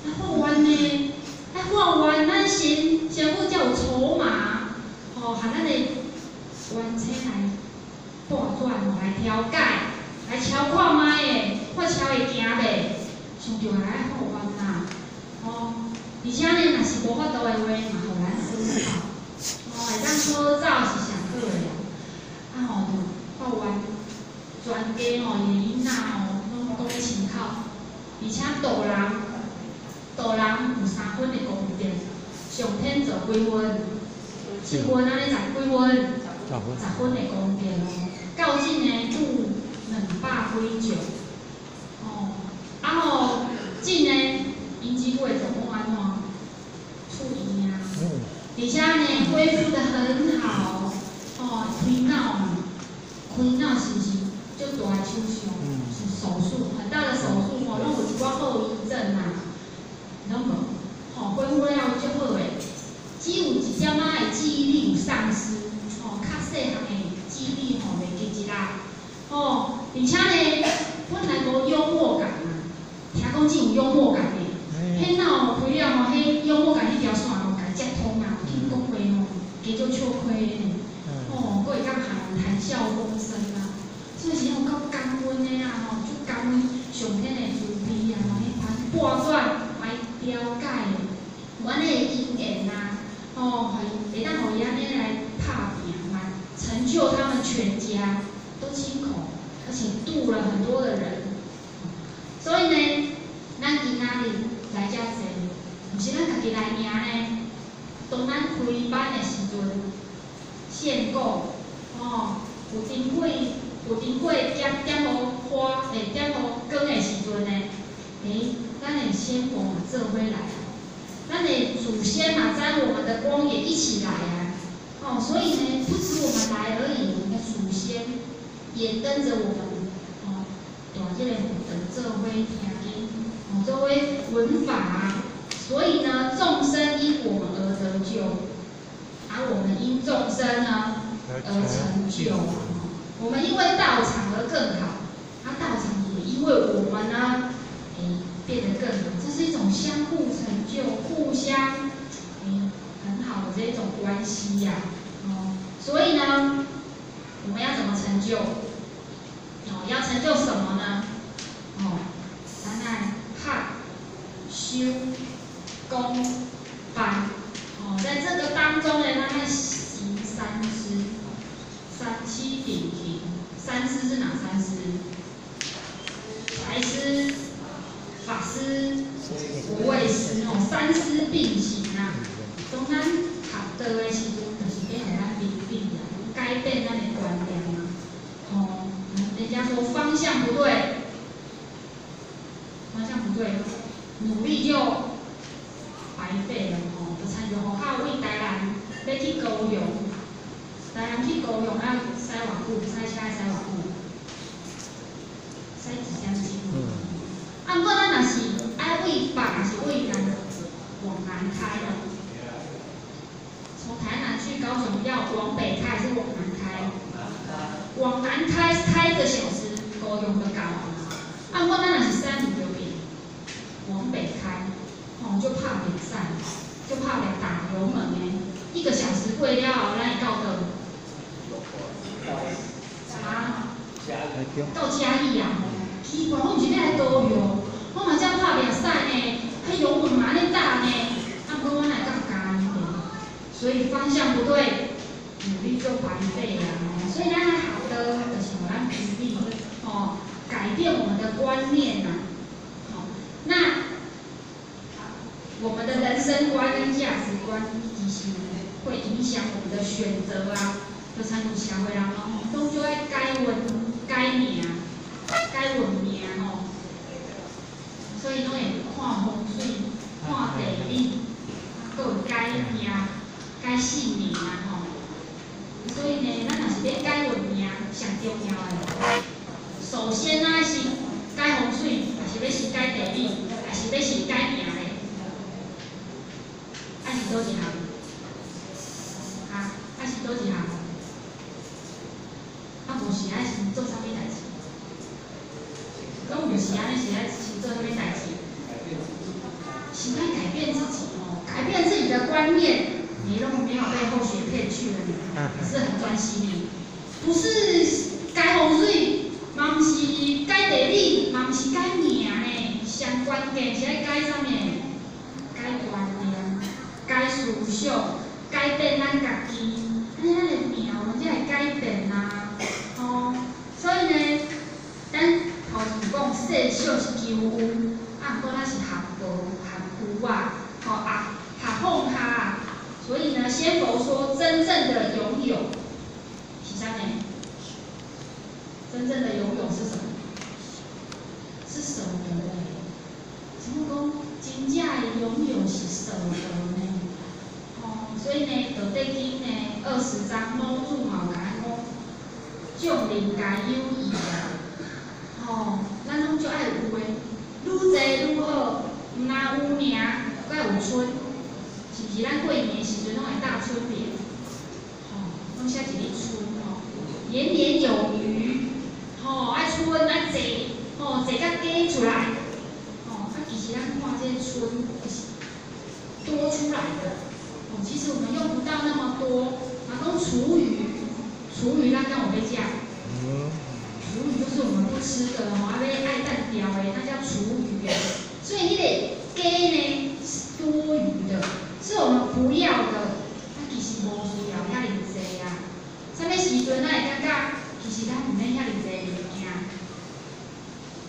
爱发愿呢？爱发愿，咱先府才有筹码，和咱的冤亲来拨转，来调解，来瞧看卖的，看瞧会行袂？上重要爱发愿呐！而且呢，若是无法度的话，嘛互咱思考，会当好走是上好的啦。发愿，全家伊的囡仔拢咧请靠，而且道人有3分的功德，上天做几分？7分安尼10几分？10分的功德哦。到今呢拄200几种，今呢因姊妹总共安怎处理啊？而且呢恢复得很好，开脑是不是足大的手术？是手术，很大的手术拢有一寡后遗症啊，拢无，恢复了足好诶，只有一点仔的记忆力有丧失，较细汉的记忆力袂记一啦，而且呢，本来无幽默感啊，听讲只有幽默感诶，迄脑开了迄幽默感迄条线甲接通啊，去讲话加足笑亏诶。破绽，来了解阮的因缘啊，会当互伊安尼来拍拼嘛，成就他们全家都辛苦，而且度了很多的人。所以呢，咱今仔日来遮济，毋是咱家己来赢呢。当咱开班的时阵，限购有阵火点互花，点互光的时阵呢，咱的仙佛嘛做伙来，咱的祖先嘛沾我们的光也一起来啊。所以呢，不止我们来而已，我们的祖先也跟着我们，大这个福德做伙听经，做伙闻法啊。所以呢，众生因我们而得救，而我们因众生呢而成就。我们因为道场而更好，道场也因为我们呢，变得更好。这是一种相互成就、互相很好的这种关系呀。所以呢，我们要怎么成就？要成就什么呢？咱来学、修、功、班。在这个当中呢，咱要行三师，七顶停。三师是哪三师？财师、法师、无畏师三师并行啊。当咱学道的时阵，就是要互咱明啊，改变咱的观念啊。人家说方向不对，努力就白费了就参像学校为台南要去高雄，台南去高雄要驶偌久？驶车驶偌久？驶1点钟。不过咱若是爱为北，是为往南开的。从台南去高雄要往北开还是往南开？往南开1个小时，高雄就到了。不过咱若是驶2边，往北开，就怕袂使，就怕袂打油门1个小时过了后，咱会到倒？到嘉义啊！奇怪，我毋是要来高雄，我嘛才怕袂使呢，迄油门嘛安尼打呢，不过我哪会到嘉义呢？所以方向不对，努力就白费了。所以咱来学道，就是互咱努力改变我们的观念呐。那我们的人生观跟价值观，其实会影响我们的选择啊。就参像社会人拢就爱改运、改命、改运命所以拢会看风水、看地理，还有改命、改姓名所以呢，咱若是要改运命，上重要的，首先是改风水，还是要是改地理，还是要是改命咧？是倒一项？是倒一项？无是爱先做啥物代志？拢就是安尼，是爱先做啥物代志？是爱改变自己改变自己的观念。你都没有被后学骗去了，你是很专心的，不是改风水，嘛毋是改地理，嘛毋是改命呢，上关键是爱改啥物？改观念，改思想，改变咱家己，安尼咱的命才会改变啊。所以呢，咱头前讲世俗是求有，不过咱是学道学有啊，学放下。所以呢，仙佛说，真正的拥有是啥呢？真正的拥有是什么？是舍得的。怎么讲？真正的拥有是舍得呢？所以呢，《道德经》呢20章老祖嘛有甲咱讲，众人皆有义啊。咱拢就爱有诶，愈济愈好，毋但有名，阁有村。是不是咱过年的时阵拢会大春联？拢写一个春年年有余，爱春爱坐，坐甲加出来，其实咱看这个春就是多出来的，其实我们用不到那么多。讲厨余咱敢有要食？厨余就是我们不吃的要爱淡掉的，那叫厨余所以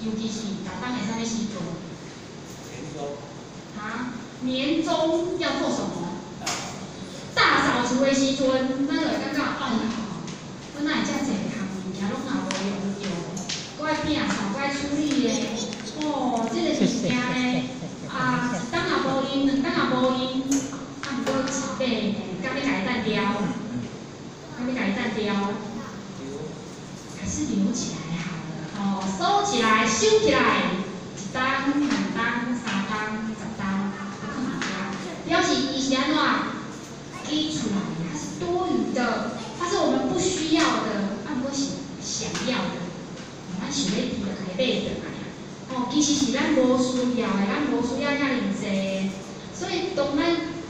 尤其是逐当会啥物时阵？年终要做什么？大扫除的时阵，咱就会感觉哎呀，我哪会遮济项物件拢也无用着，搁爱摒扫，搁爱处理咧。哦，这个物件咧，一当也无用，两当也无用，毋过一买呢，敢要家己等掉，敢要家己等掉，还是留起来好了。哦，收起来，收起来，一当、两当、三当、10当，都放伫遐，表示伊是安怎挤出来的，它是多余的，它是我们不需要的，毋过是想要的。咱想要摕就家己买转来。哦，其实是咱无需要的，咱无需要遐尼济。所以当咱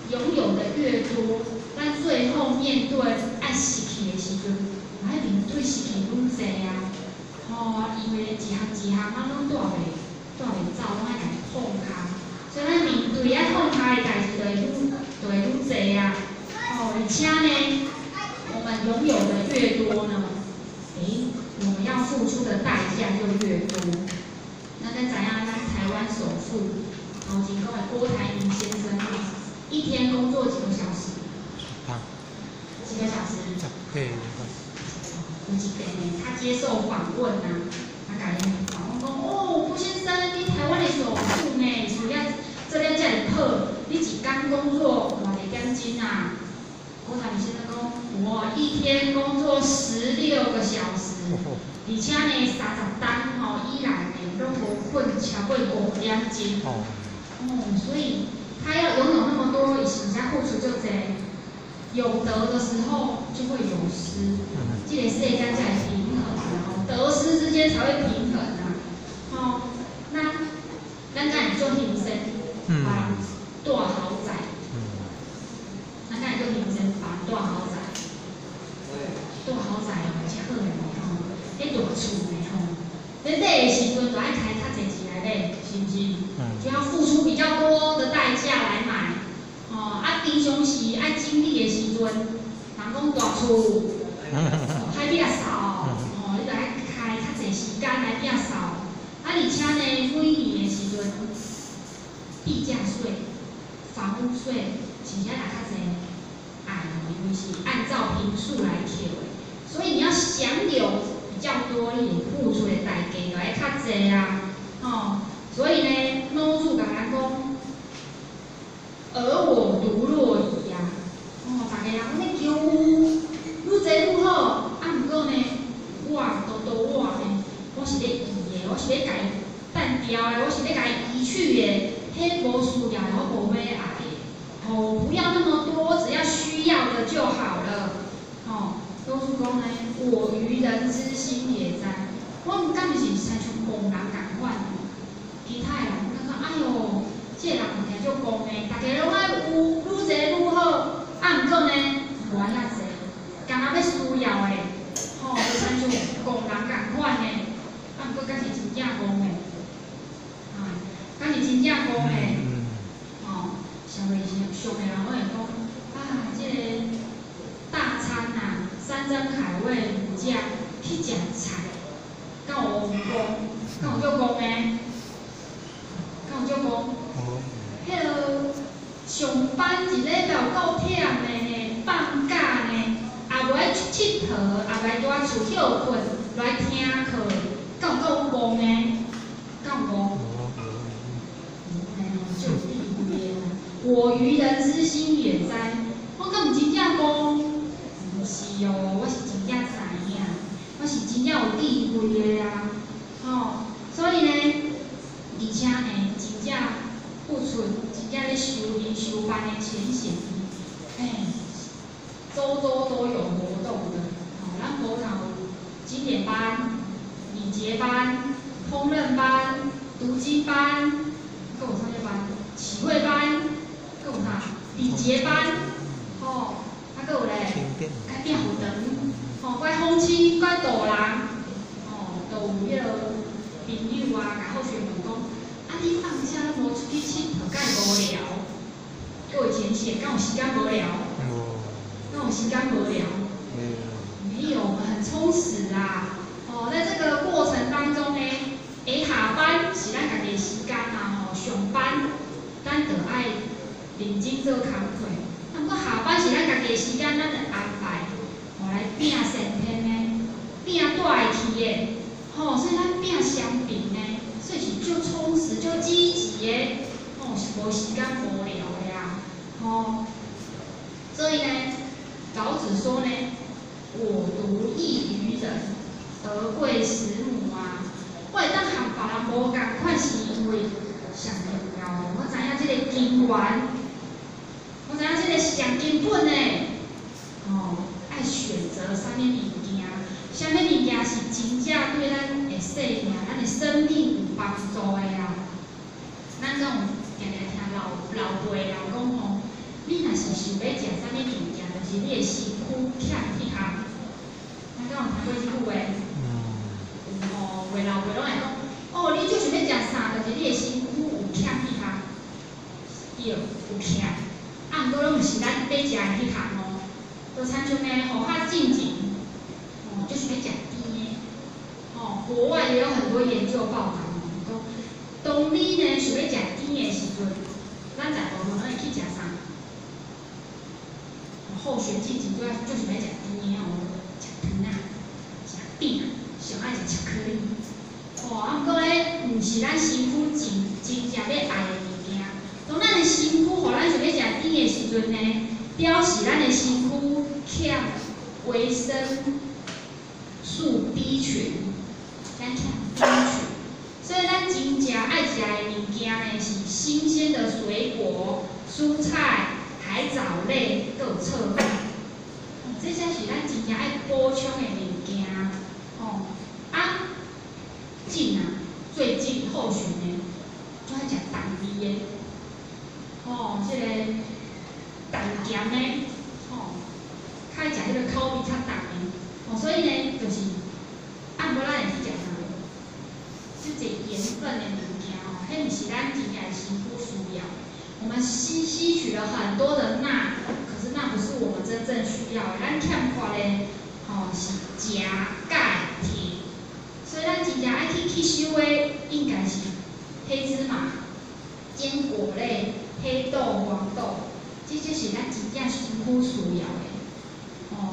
拥有的越多，咱最后面对爱失去的时阵，爱面对失去愈济啊。哦，因为一项一项咱拢带袂走，拢爱家己放下。所以咱面对爱放下的代志就会愈济啊。哦，而且呢，我们拥有的越多呢，我们要付出的代价就越多。那咱知影，咱台湾首富头前讲的郭台铭先生，一天工作几个小时？几个小时？对。有一天呢，他接受访问啊，他甲伊访问讲：哦，郭先生，你台湾的首富呢，做了遮尔好，你一天工作偌个点钟啊？郭台铭先生讲：我一天工作16个小时，而且呢30单依然呢拢无困超过5点钟。所以他要拥有那么多，以前家付出就侪，有得的时候就会有失，这个世间才会平衡得失之间才会平衡啊。那咱敢会做牺牲，把大豪宅。咱敢会做牺牲，把大豪宅，大豪宅真好诶迄大厝诶你买的时阵就爱开较侪钱来买，是不是？就要付出比较多的代价来买。平常时爱经历的时阵，人讲大厝，海摒扫，你就爱开较侪时间来摒扫。而且呢，每年的时阵，地价税、房屋税，是遮来较侪，因为是按照坪数来扣的，所以你要享有比较多，你付出的代价就爱较侪啊。所以呢，老子甲咱讲，而我独若遗啊。大家人讲你骄傲，愈济愈好。毋过呢，我呢，我是咧移的，我是咧家己淡掉的，我是咧家己移去的，迄无需要的，我无要爱的。不要那么多，只要需要的就好了。老子讲呢，我愚人之心也哉。我敢就是亲像憨人共款。其他的人感觉，哎哟，这个人物件足戆的，大家拢爱有愈济愈好，毋过呢，无遐济，干那要需要的，就亲像戆人共款的，毋过敢是真正戆的，敢是真正戆的，上个人拢会讲，这个大餐啊，山珍海味五酱去食菜，敢有戆，敢有足戆的？敢有足戆？迄落上班一礼拜有够忝的呢，放假呢，也无爱出佚佗，也无爱住厝休困，来听课，敢有够戆的？敢有无？就有地位啊！我愚人之心也哉？我敢毋真正戆？毋是哦，我是真正知影，我是真正有地位的啊！所以呢，而且呢，真正付出，真正咧修理修班的前线，周周都有活动的。咱国场有经典班、礼节班、烹饪班、读经班，搁有啥物班？启慧班，搁有啥？礼节班，搁有咧，爱变福长，怪风亲，怪大人，都有迄落朋友啊，甲好学问讲，你放假拢无出去佚佗，敢会无聊？搁有前线，敢有时间无聊？敢有时间无聊？没有，很充实啊。在这个过程当中呢，好。认真做工课。啊，毋过下班是咱家己的时间，咱来安排，来拼先天的，拼带会去的，所以咱拼相平的，所以是足充实、足积极的，是无时间无聊的啊，所以呢，老子说呢，我独异于人，而贵十母啊。我会当和别人无共款，是因为上重要的，我知影这个根源，我知影这个上根本的，爱选择啥物物件，啥物物件是真正对咱的生命、咱的生命有帮助的啊。咱总常常听老辈人讲你若是想要食啥物物件，就是你的身躯欠迄项。咱敢有听过即句话？有老辈拢会讲，你就想要食啥，就是你的身躯有欠迄项，对，有欠。毋过拢毋是咱要食的迄项就亲像呢，较进前，就想要食甜的。国外也有很多研究报道讲，当你呢想要食甜的时阵，咱大部分拢会去食啥？后学进前就想要食甜的食糖啊，食饼，上爱食巧克力。毋过咧，毋是咱身躯真正要爱的物件。当咱的身躯互咱想要食甜的时阵呢，表示咱的身躯欠维生素 B 群，咱欠 B 群。所以咱真正爱食的物件呢，是新鲜的水果、蔬菜、海藻类，还有册饭。这些是咱真正爱补充的物件。最近候选呢，就爱食重味的，即个重咸的，较爱食迄个口味较重的，所以呢，就是按无咱会去食啥，即个盐分的物件迄毋是咱真正身躯需要。我们吸取了很多的钠，可是那不是我们真正需要的。咱欠缺的，是钾、钙、铁。所以咱真正爱去吸收的，应该是黑芝麻、坚果类、黑豆、黄豆，这是咱真正身躯需要的。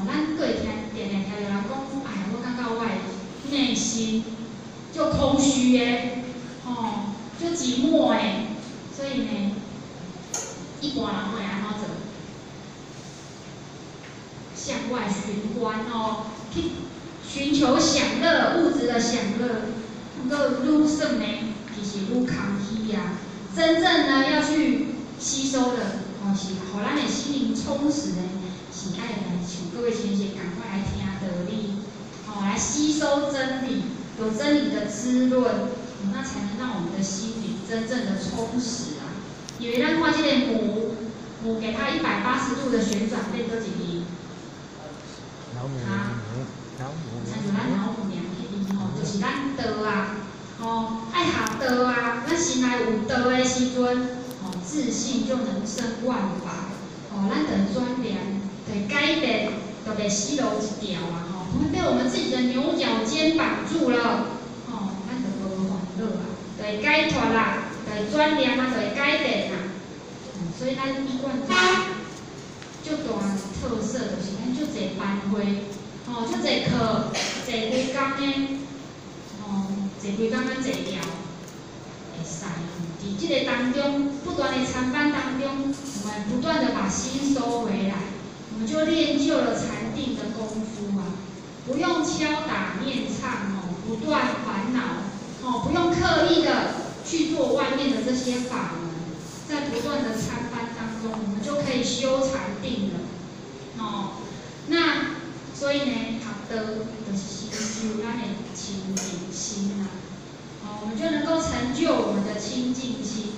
咱过会常常听到人讲，我感觉我的内心就空虚的，就寂寞的，所以呢，一般人会安怎做？向外寻欢去。寻求享乐，物质的享乐，不过愈算呢，其实愈空虚啊。真正呢要去吸收的，是互咱的心灵充实的，是爱来像各位先生赶快来听道理，来吸收真理，有真理的滋润，那才能让我们的心灵真正的充实啊。因为咱看这个母给它180度的旋转变多几滴？亲像咱老母娘迄边就是咱道啊，爱学道啊，咱心内有道的时阵，自信就能生万法，咱就转变，就改变，就袂死路一条啊，不会被我们自己的牛角尖绑住了，咱就无烦恼啊，就会解脱啦，就会转念啊，就会改变啦，所以咱医馆最大特色就是咱足侪班会。足侪课，坐规工呢，坐规工咱坐掉，会使。伫这个当中，不断的参班当中，我们不断的把心收回来，我们就练就了禅定的功夫啊！不用敲打念唱不断烦恼不用刻意的去做外面的这些法门，在不断的参班当中，我们就可以修禅定了那。所以呢，学道就是先修咱的清净心我们就能够成就我们的清净心。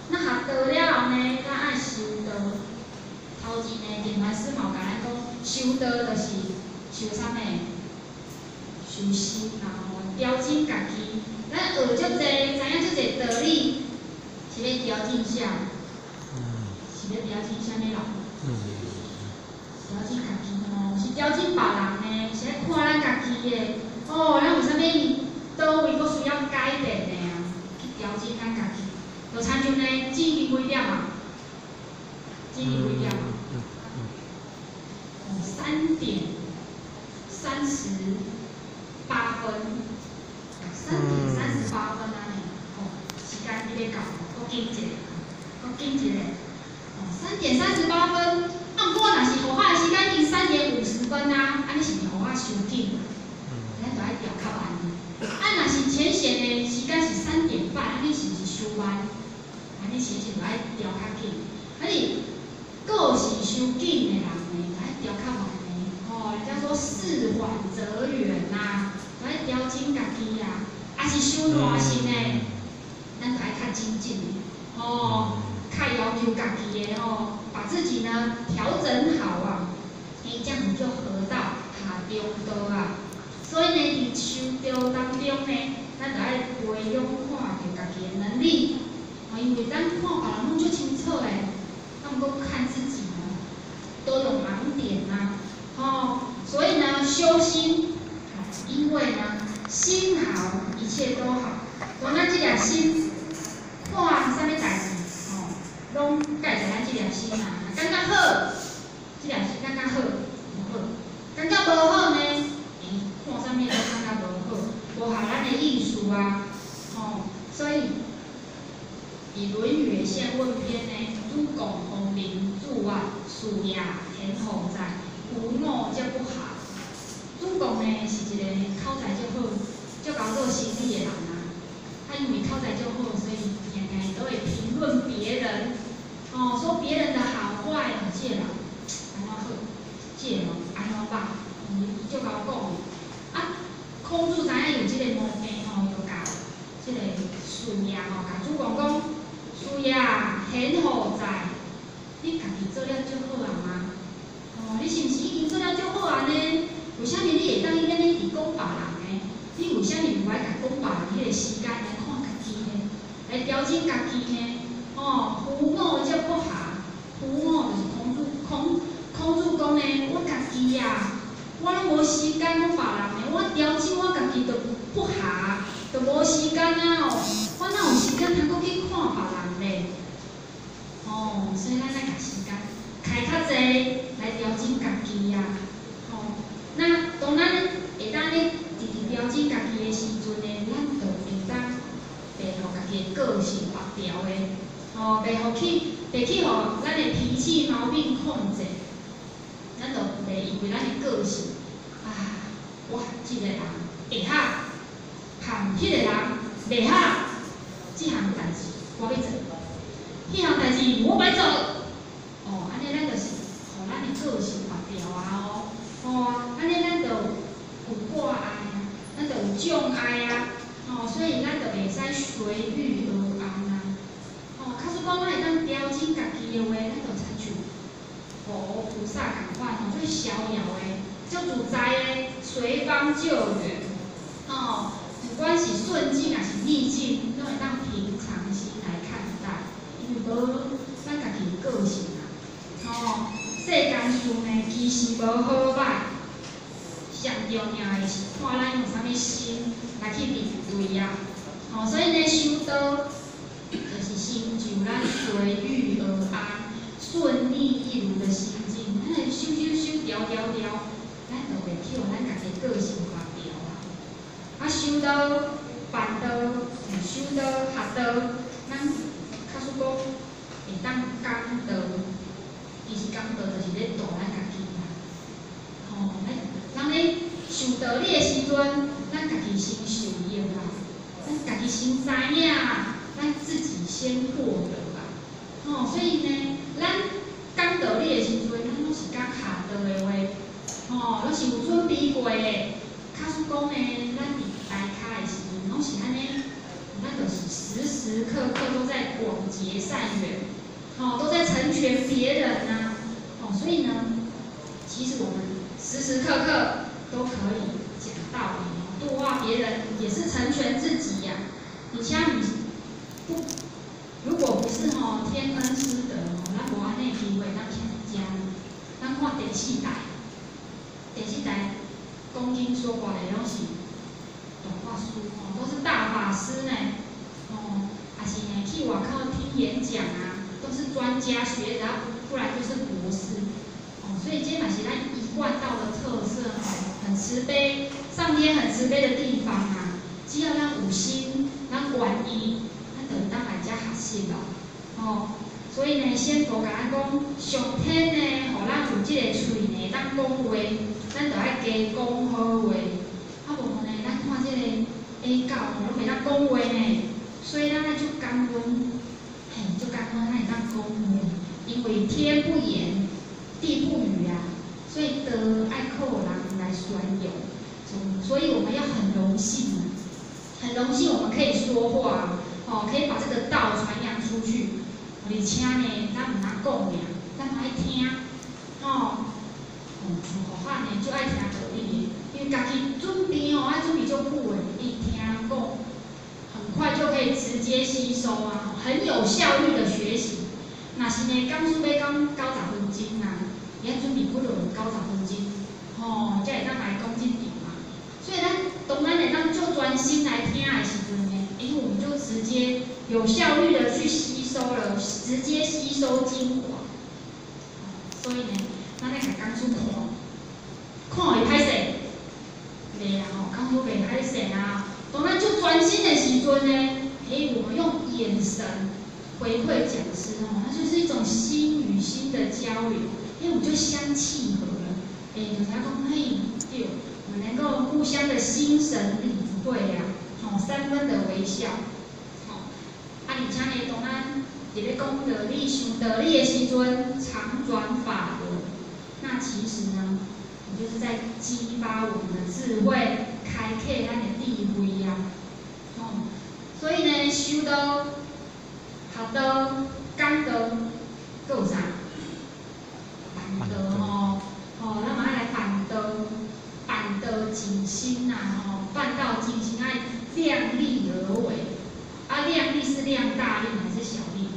那学道了后呢，咱爱修道。头前呢，电传师嘛有甲咱讲，修道就是修啥物？修心调整家己。咱学足济，知影足济道理，是要调整啥？是要调整啥物咯？调整家己是调整别人呢，是咧看咱家己的。咱有啥物倒位阁需要改变的去调整咱家己。就亲像呢，止境几点啊？心里不一样。3:38分，3:38分啊！时间已经到，搁紧一个，3:38分。啊，不过若是互我的时间定3:50分啊，安尼是毋是互我伤紧？咱就爱调较慢。啊，若是浅显的时间是3:半，安尼是毋是伤慢？安尼是就爱调较紧。啊，你个是伤紧的人呢，就爱调较慢的。人家说事缓则圆呐，就爱调整家己啊。啊是伤烂心的，咱就爱较精进的，较要求家己的把自己呢调整好啊，这样你就合到下中道啊。所以呢，伫修道当中呢，咱就爱培养看着家己的能力，因为咱看别人拢足清楚的，咱毋过看自己呢，都有盲点呐，所以呢，修心，因为呢，心好，一切都好。从咱这粒心，看啥物代志，拢介在咱这粒心啊。感觉好，这粒心感觉好，无好；感觉无好呢，看啥物都感觉无好，无合咱的意思啊。所以，以《论语》的宪问篇呢，主讲宏名著啊，事业天后在，无我则不暇。主讲呢是一个口才足好、足搞做生意的人啊。他因为口才足好，所以天天都会评论别人，说别人的好坏，这个人安怎好，这个人安怎歹，伊足甲我讲。啊，孔子知影有这个毛病就甲这个事业甲主讲事业显好在，你家己做了足好啊嘛。你是毋是已经做了足好啊呢？为虾米你会当安尼伫讲别人呢？你为虾米唔爱甲讲别人迄个时间来看家己呢？来调整家己呢？夫我则不暇，夫我就是孔子讲呢，我家己啊，我拢无时间讲别人呢，我调整我家己就不暇，就无时间啊我哪有时间通过去看别人咧？所以咱爱甲时间开较济来调整家己啊。那当咱会当咧直直调整家己的时阵呢，咱就会当袂互家己的个性拔掉的，袂去互咱的脾气毛病控制，咱就袂因为咱的个性我即个人会晓，含迄个人袂晓，即项代志我要做，迄项代志我袂做，安尼咱就是互咱的个性拔掉啊安尼咱就有挂碍啊，咱就有障碍啊，所以咱就袂使随遇而安啊。假使讲咱会当调整家己的话，咱就亲像佛菩萨共款最逍遥的、足自在的，随方就远。不管是顺境还是逆境，都会当平常心来看待，因为无咱家己的个性啊。世间事呢，其实无好歹，上重要的是看咱用啥物心来去面对啊。所以呢，修道就是成就咱随遇而安、顺利一如的心境。咱来修调，咱就袂去互咱家己个性拔掉啊。修道、办道、修道、学道，咱假使讲会当讲道。其实讲道就是咧度咱家己啦，咱咧受道理的时阵，咱家己先受用啦，咱家己先知影，咱自己先获得啦。所以呢，咱讲道理的时阵，咱拢是讲下道的话，拢是有准备过的。假使讲呢，咱伫台骹的时阵，拢是安尼，咱就是时时刻刻都在广结善缘。都在成全别人啊，所以呢，其实我们时时刻刻都可以讲道理，度化别人，也是成全自己呀。你像如果不是天恩师德咱无安尼机会当听人家，咱看电视台讲经说法的拢是大法师都是大法师呢，还是呢去外口听演讲啊。都是专家学者，不然就是博士。所以这嘛是咱一贯道的特色，很慈悲，上天很慈悲的地方啊。只要咱有心，咱愿意，咱就当来遮学习咯。所以呢，先佛甲咱讲，上天呢，互咱有即个喙呢，当讲话，咱就爱加讲好话。无呢，咱看即个下教吼，拢袂当讲话呢，所以咱爱足感恩，足感恩咱会当讲话，因为天不言，地不语啊，所以德爱靠人来宣扬。所以我们要很荣幸，很荣幸我们可以说话，可以把这个道传扬出去。而且呢，咱唔通讲尔，咱嘛爱听，互法呢就爱听道理，因为家己准备爱准备足久的，伊听人讲，很快就可以直接吸收啊，很有效率的学习。若是呢，讲书要讲90分钟啊，伊爱准备不落90分钟，才会当来讲这场嘛。所以当咱会当就专心来听的时阵呢，我们就直接有效率的去吸收了，直接吸收精华。所以呢，咱来甲讲书看会歹势，袂啊讲书袂歹势啊。当咱就专心的时阵呢，我们用眼神回馈讲师它就是一种心与心的交流，我们就相契合了。就知影讲对，我们能够互相的心神理会啊，3分的微笑。而且呢，当咱伫咧讲道理、想道理的时阵，常转法轮，那其实呢，就是在激发我们的智慧，开启咱的智慧啊。所以呢，修道、学道、讲道，搁有啥？办道咱嘛爱来办道，办道静心啊，办道静心爱量力而为。量力是量大力还是小力？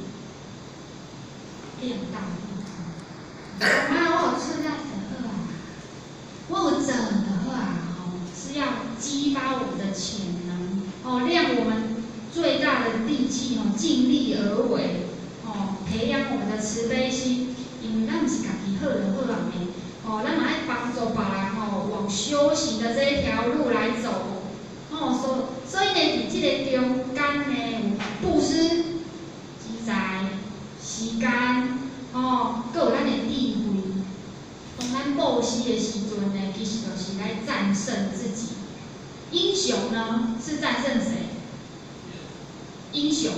量大力。我有出来的好啊，我有做的好啊，是要激发我们的潜能，让我们最大的力气尽力而为，培养我们的慈悲心。因为咱不是家己好就好人的，咱嘛爱帮助别人往修行的这一条路来走。所以呢，伫这个中间呢，有布施、积财、时间，搁有咱的智慧。当咱布施的时阵呢，其实就是来战胜自己。英雄呢，是战胜谁？英雄。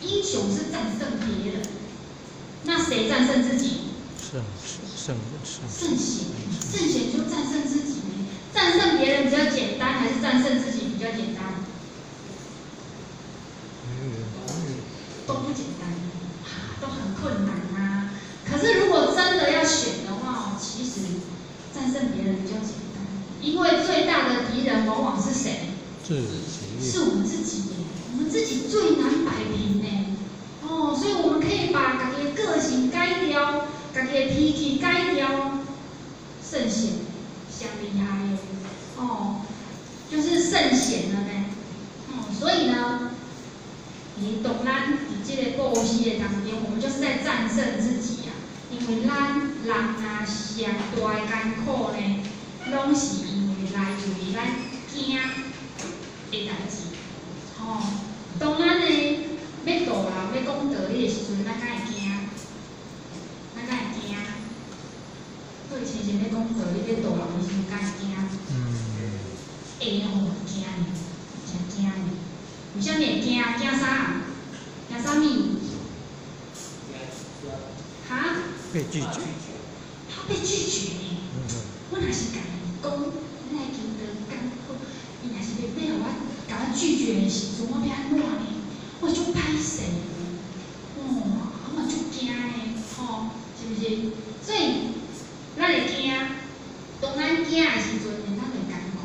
英雄是战胜别人，那谁战胜自己？圣贤，圣贤就战胜自己。战胜别人比较简单，还是战胜自己比较简单？都不简单，都很困难啊。可是如果真的要选的话，其实战胜别人比较简单，因为最大的敌人往往是谁？是我们自己耶，我们自己最难摆平呢。所以我们可以把自己的个性改掉，自己的脾气改掉，圣贤。相厉害就是圣贤了呢。所以呢，当咱伫这个布施的当中，我们就是在战胜自己啊。因为咱人啊，上大的艰苦呢，拢是因为来自于咱惊的代志。当咱呢要度人、要讲道理的时阵，咱敢会惊？咱敢会惊？对亲像要讲道理、要度人的时阵，敢会惊？惊呢，真惊呢。为啥物会惊？惊啥？惊啥物？哈？被拒绝。他被拒绝呢。我若是家己讲，咱来求得艰苦，伊若是要互我甲我拒绝的时阵，我要安怎呢？我足歹势。我嘛足惊呢，是不是？所以咱会惊，当咱惊的时阵，咱会艰苦；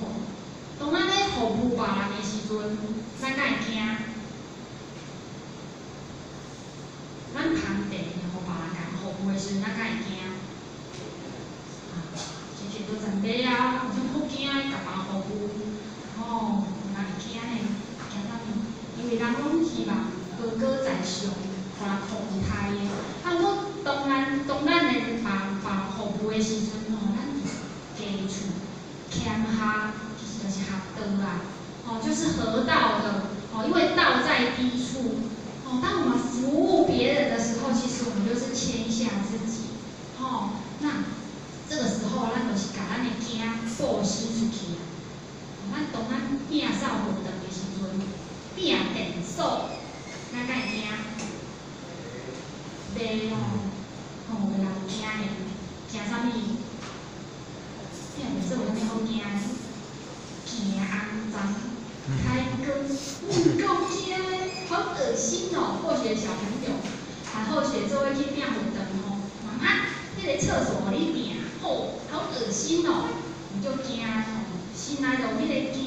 当咱咧服务别人的时阵，咱敢会惊？咱旁地互别人甲服务的时阵，咱敢会惊？亲像做长辈啊，有种好惊甲别人服务，哪会惊呢？惊啥物？因为人拢希望高高在上，互人服态的。啊，我当咱的别人服务的时阵吼，咱家厝谦下，其实就是学道啦。就是合道的。因为道在低处。当我们服务别人的时候，其实我们就是谦下自己。那这个时候，咱就是把咱的囝布施出去啊。咱当咱摒扫活动的时阵，摒电扫，咱敢会惊？袂为人惊的，惊啥物？摒电扫有啥物好惊的？惊肮脏，开根，够惊的，好恶心哦！或许小朋友，或许做伙去摒活动妈妈，迄个厕所互你摒，好恶心哦，你就惊心内就有迄个惊。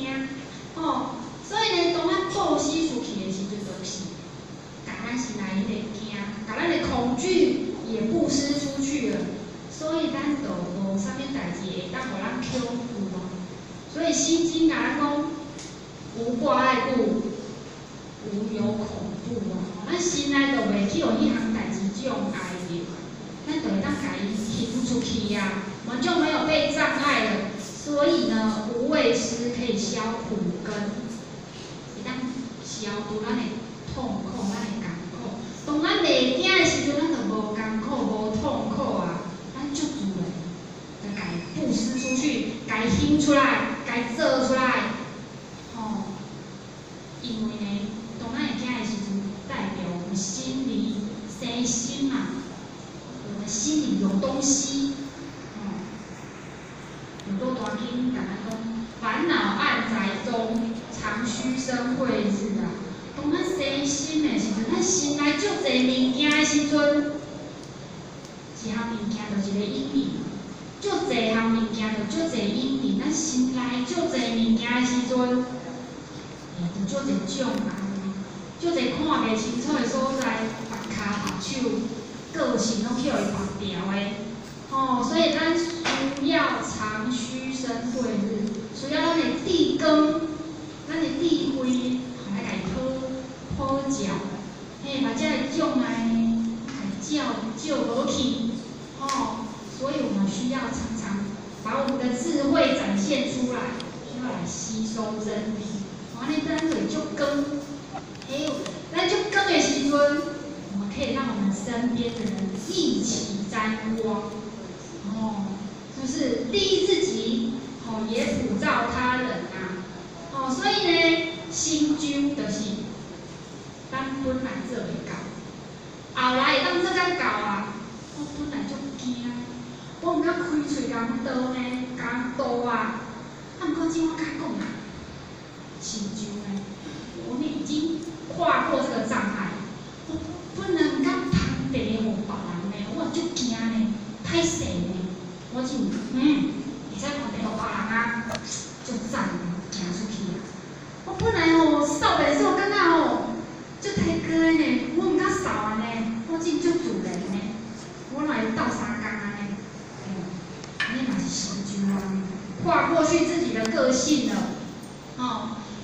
所以呢，当咱布施出去的时阵，就是把咱心内迄个惊，把咱的恐惧也布施出去了。所以咱就无啥物代志会当互咱恐怖咯。所以《心经》甲咱讲，无挂碍故，无有恐怖咯。咱心内就袂去有迄项代志障碍着，咱就会当家己行出去呀，我们就没有被障碍了。所以呢，无畏施可以消苦根，会当消除咱的痛苦、咱的艰苦。当咱袂惊的时阵，咱就无艰苦、无痛苦啊，咱足自然，就家布施出去，家行出来，家做出来。因为呢，当咱会惊的时阵，代表我们心里生心嘛，我们心里有东西。有多大经甲咱讲，烦恼暗宅中，常须生慧日啊。当咱生心的时阵，咱心内足侪物件的时阵，一项物件就是一个阴影，足侪项物件就足侪阴影。咱心内足侪物件的时阵，就足侪障碍，足侪看袂清楚的所在，目骹目手，个性拢去互伊绑掉的。所以咱需要常须生慧日，需要咱的地根，咱的智慧，来家讨教，把这个障碍照落去。所以我们需要常常把我们的智慧展现出来，需要来吸收真理。安尼咱就足光，咱足光的时阵，我们可以让我们身边的人一起沾光。就是利益自己，也普照他人啊。所以呢，心究就是咱本来做袂到，后来会当做甲到啊。我本来足惊，我毋敢开喙甲人道呢，甲人道啊。毋过怎我甲讲啊？心究呢，我们已经跨过这个障碍，我不能甲旁白互别人呢，我足惊呢，歹势呢。我就会使看到互别人啊，足赞行出去啊！我本来扫袂扫，感觉足体格呢，我毋敢扫安尼，我真足自然呢。我若斗3工安尼，安尼嘛是成就啊，跨过去自己的个性了。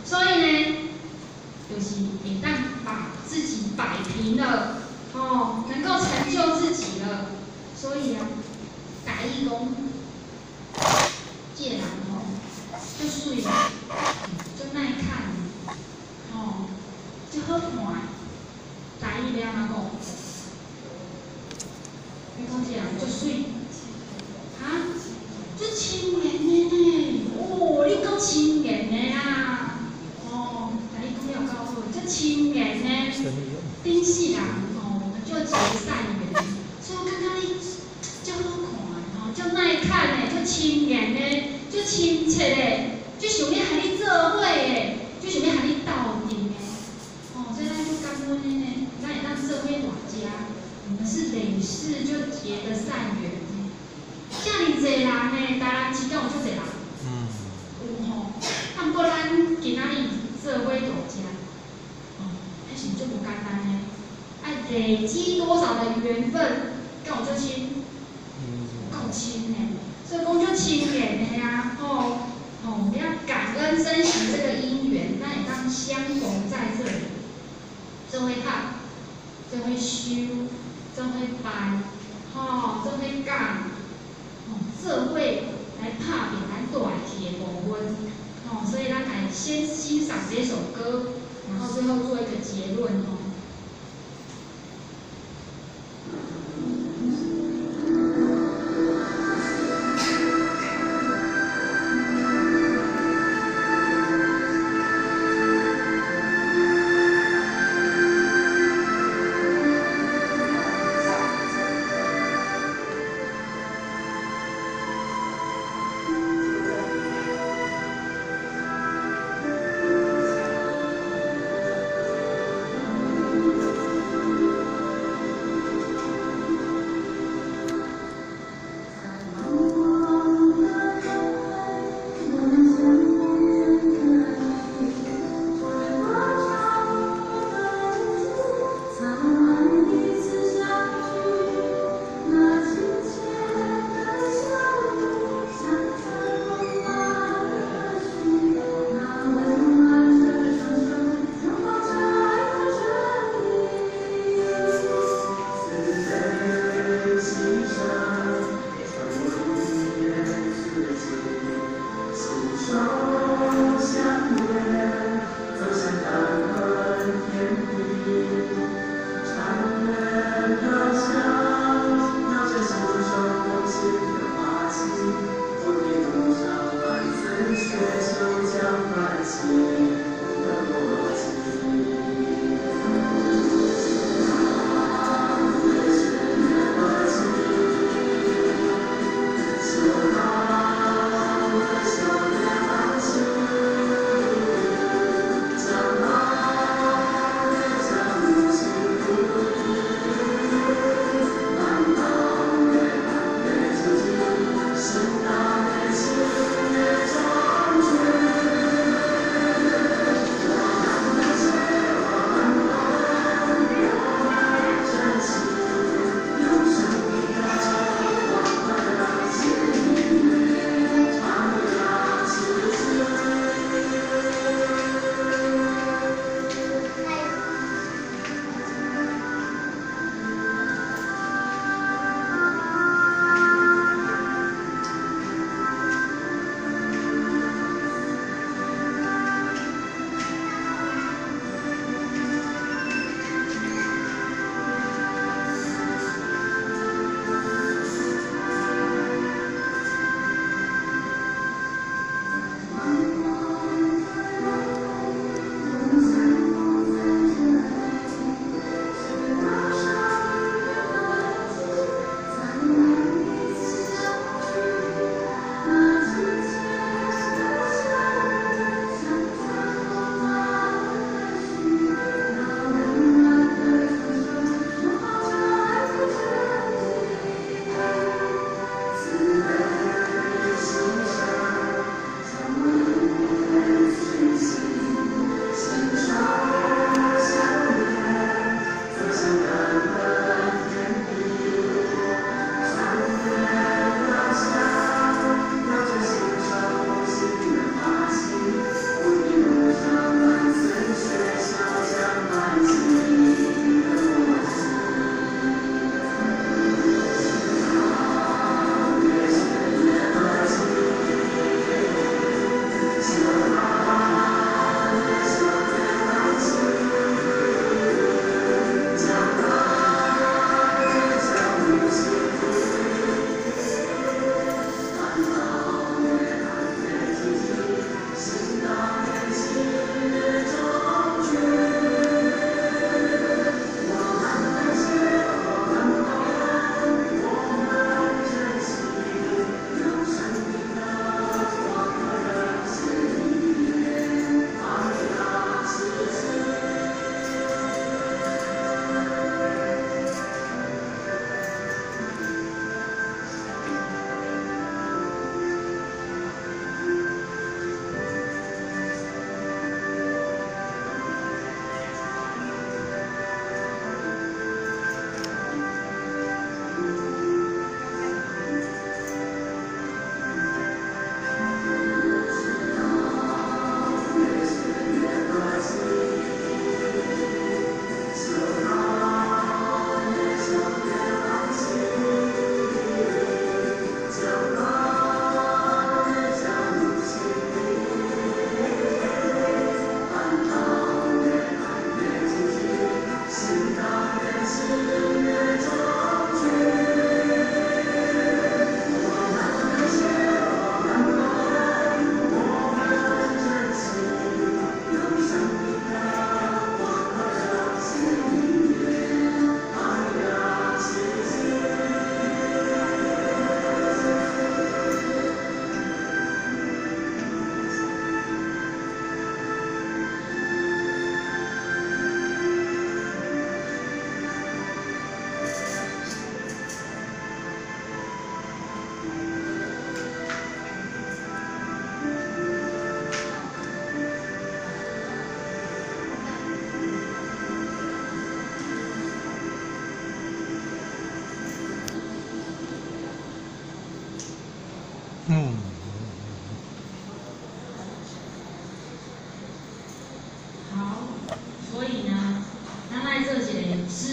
所以呢，就是会当把自己摆平了，能够成就自己了。所以啊。家己讲，这个人足水，足耐看，足好看。家己要安怎讲？你讲这个人足水，足清廉的呢。你够清廉的啦。家己讲了够好，足清廉的。顶世人我们就结善缘，所以我感觉你足好看。足耐看的，足清廉的，足亲切的，足想要和你做伙的，足想要和你斗阵的。所以咱足感恩的呢，咱会当做伙大家，我们是累世就结的善缘呢。遮尔济人呢，台南市敢有足济人？有吼。毋过咱今仔日做伙大家，还是足无简单的。累积多少的缘分，敢有足亲？够亲呢，所以讲就亲缘的呀，我们要感恩珍惜这个因缘，咱会当相逢在这里，做伙真会修，真会办，吼，真会讲，吼，做伙来拍拼咱大体的部分，吼，所以咱来先欣赏这首歌，然后最后做一个结论，吼。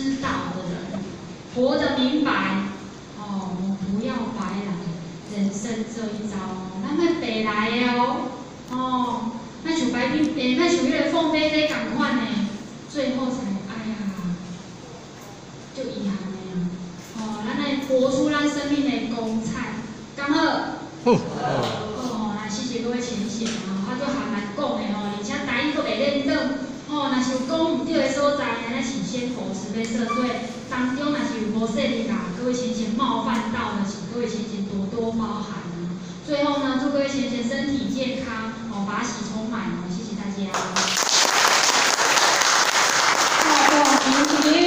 知道的人，活得明白。哦，我们不要白来，人生这一遭哦，咱莫白来的哦。哦，莫像白冰莫像迄个凤飞飞共款的，最后才哎呀，就遗憾的呀。哦，咱来活出咱生命的光彩，刚好。哦，那谢谢各位前贤啊，我都还蛮讲的哦，而且台语都袂认得。哦，若是有讲唔对的所在，咱请先佛慈悲赦罪。当中若是有无说的啦，各位前贤冒犯到的，请各位前贤多多包涵啊。最后呢，祝各位前贤身体健康，哦，法喜充满哦，谢谢大家。大众起立。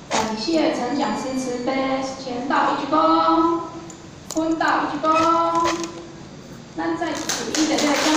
感谢陈讲师慈悲，前道一鞠躬，坤道一鞠躬，咱在此一的这个相